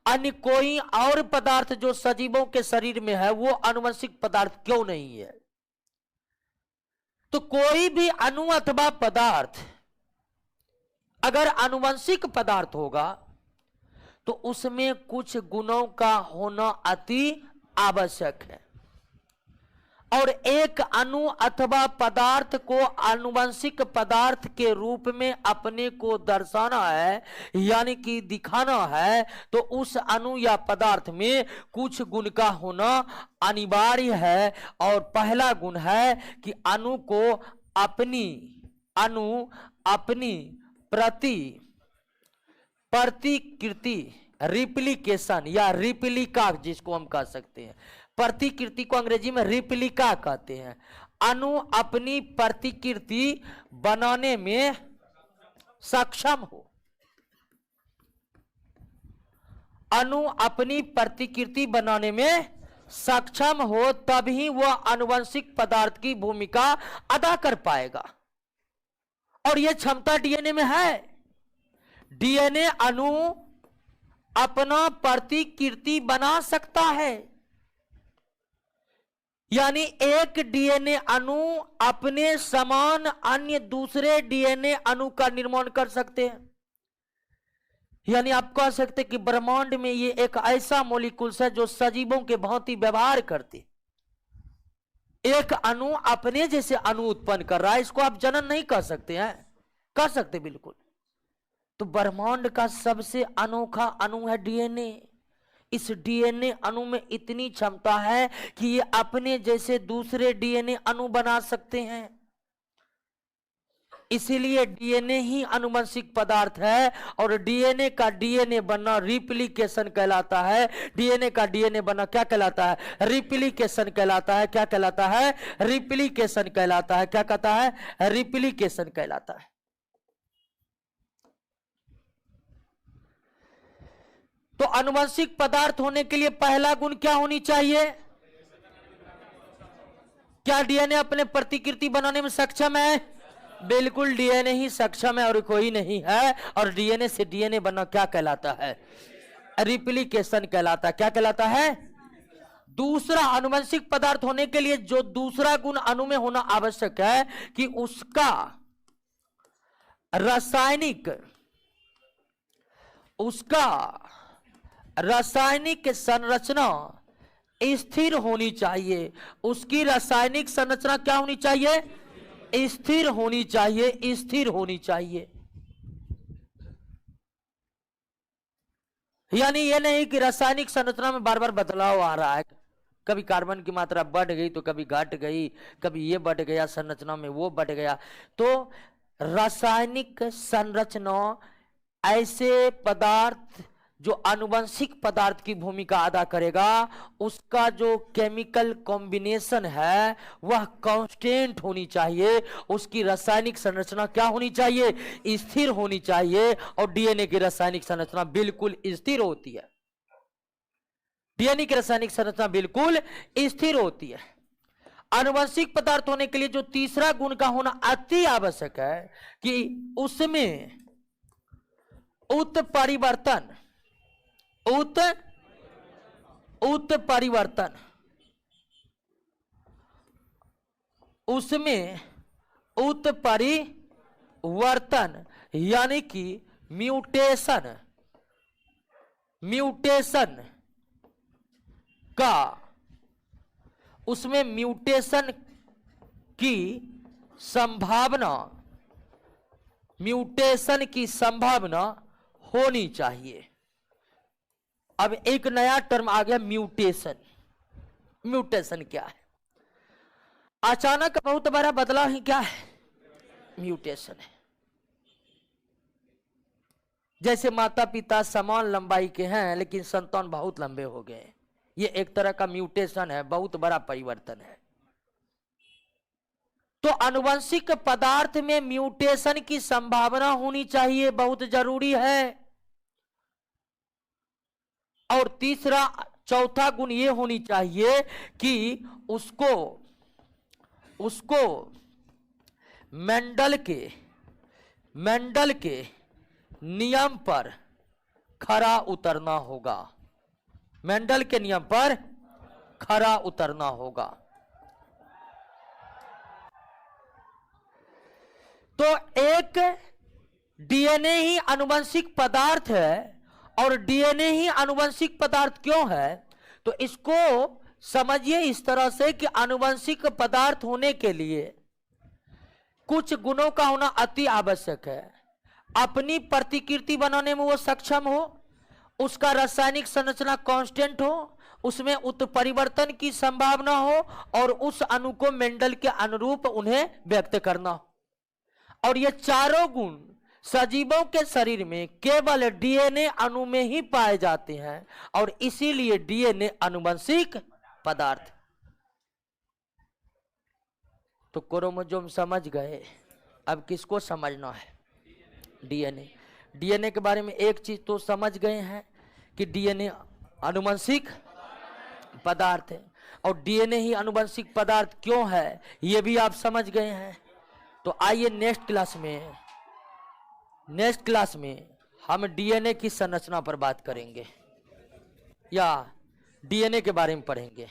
अन्य कोई और पदार्थ जो सजीवों के शरीर में है वो आनुवंशिक पदार्थ क्यों नहीं है? तो कोई भी अणु अथवा पदार्थ अगर आनुवंशिक पदार्थ होगा तो उसमें कुछ गुणों का होना अति आवश्यक है, और एक अणु अथवा पदार्थ को आनुवंशिक पदार्थ के रूप में अपने को दर्शाना है, यानी कि दिखाना है, तो उस अणु या पदार्थ में कुछ गुण का होना अनिवार्य है। और पहला गुण है कि अणु अपनी प्रतिकृति, रिप्लिकेशन या रिप्लिका जिसको हम कह सकते हैं, प्रतिकृति को अंग्रेजी में रिप्लिका कहते हैं। अणु अपनी प्रतिकृति बनाने में सक्षम हो, अणु अपनी प्रतिकृति बनाने में सक्षम हो तभी वह आनुवंशिक पदार्थ की भूमिका अदा कर पाएगा, और यह क्षमता डीएनए में है। डीएनए अणु अपना प्रतिकृति बना सकता है, यानी एक डीएनए अणु अपने समान अन्य दूसरे डीएनए अणु का निर्माण कर सकते हैं। यानी आप कह सकते कि ब्रह्मांड में ये एक ऐसा मॉलिक्यूल्स है जो सजीवों के भांति व्यवहार करते। एक अणु अपने जैसे अणु उत्पन्न कर रहा है, इसको आप जनन नहीं कर सकते हैं? कर सकते बिल्कुल। तो ब्रह्मांड का सबसे अनोखा अणु है डीएनए। इस डीएनए अणु में इतनी क्षमता है कि ये अपने जैसे दूसरे डीएनए अणु बना सकते हैं, इसीलिए डीएनए ही आनुवंशिक पदार्थ है। और डीएनए का डीएनए बनना रिप्लिकेशन कहलाता है। डीएनए का डीएनए बनना क्या कहलाता है? रिप्लिकेशन कहलाता है। क्या कहलाता है? रिप्लिकेशन कहलाता है। क्या कहता है? रिप्लिकेशन कहलाता है। तो आनुवंशिक पदार्थ होने के लिए पहला गुण क्या होनी चाहिए? क्या डीएनए अपने प्रतिकृति बनाने में सक्षम है? बिल्कुल, डीएनए ही सक्षम है और कोई नहीं है। और डीएनए से डीएनए बनना क्या कहलाता है? रिप्लिकेशन कहलाता है। क्या कहलाता है? दूसरा, आनुवंशिक पदार्थ होने के लिए जो दूसरा गुण अणु में होना आवश्यक है कि उसका रासायनिक संरचना स्थिर होनी चाहिए। उसकी रासायनिक संरचना क्या होनी चाहिए? स्थिर होनी चाहिए, स्थिर होनी चाहिए। यानी ये नहीं कि रासायनिक संरचना में बार बार बदलाव आ रहा है, कभी कार्बन की मात्रा बढ़ गई तो कभी घट गई, कभी ये बढ़ गया संरचना में, वो बढ़ गया। तो रासायनिक संरचना ऐसे पदार्थ जो आनुवंशिक पदार्थ की भूमिका अदा करेगा, उसका जो केमिकल कॉम्बिनेशन है वह कांस्टेंट होनी चाहिए। उसकी रासायनिक संरचना क्या होनी चाहिए? स्थिर होनी चाहिए। और डीएनए की रासायनिक संरचना बिल्कुल स्थिर होती है। डीएनए की रासायनिक संरचना बिल्कुल स्थिर होती है। आनुवंशिक पदार्थ होने के लिए जो तीसरा गुण का होना अति आवश्यक है कि उसमें उत्परिवर्तन उसमें उत्परिवर्तन यानी कि म्यूटेशन का, उसमें म्यूटेशन की संभावना होनी चाहिए। अब एक नया टर्म आ गया, म्यूटेशन। म्यूटेशन क्या है? अचानक बहुत बड़ा बदलाव ही क्या है? म्यूटेशन है। जैसे माता पिता समान लंबाई के हैं लेकिन संतान बहुत लंबे हो गए, ये एक तरह का म्यूटेशन है, बहुत बड़ा परिवर्तन है। तो आनुवंशिक पदार्थ में म्यूटेशन की संभावना होनी चाहिए, बहुत जरूरी है। और तीसरा, चौथा गुण ये होनी चाहिए कि उसको मेंडल के नियम पर खरा उतरना होगा। मेंडल के नियम पर खरा उतरना होगा। तो एक डीएनए ही आनुवंशिक पदार्थ है, और डीएनए ही आनुवंशिक पदार्थ क्यों है? तो इसको समझिए इस तरह से कि आनुवंशिक पदार्थ होने के लिए कुछ गुणों का होना अति आवश्यक है। अपनी प्रतिकृति बनाने में वो सक्षम हो, उसका रासायनिक संरचना कांस्टेंट हो, उसमें उत्परिवर्तन की संभावना हो, और उस अणु को मेंडल के अनुरूप उन्हें व्यक्त करना हो। और ये चारों गुण सजीवों के शरीर में केवल डीएनए अणु में ही पाए जाते हैं, और इसीलिए डीएनए आनुवंशिक पदार्थ। तो क्रोमोसोम समझ गए, अब किसको समझना है? डीएनए। डीएनए के बारे में एक चीज तो समझ गए हैं कि डीएनए आनुवंशिक पदार्थ है, और डीएनए ही आनुवंशिक पदार्थ क्यों है ये भी आप समझ गए हैं। तो आइए नेक्स्ट क्लास में हम डीएनए की संरचना पर बात करेंगे, या डीएनए के बारे में पढ़ेंगे।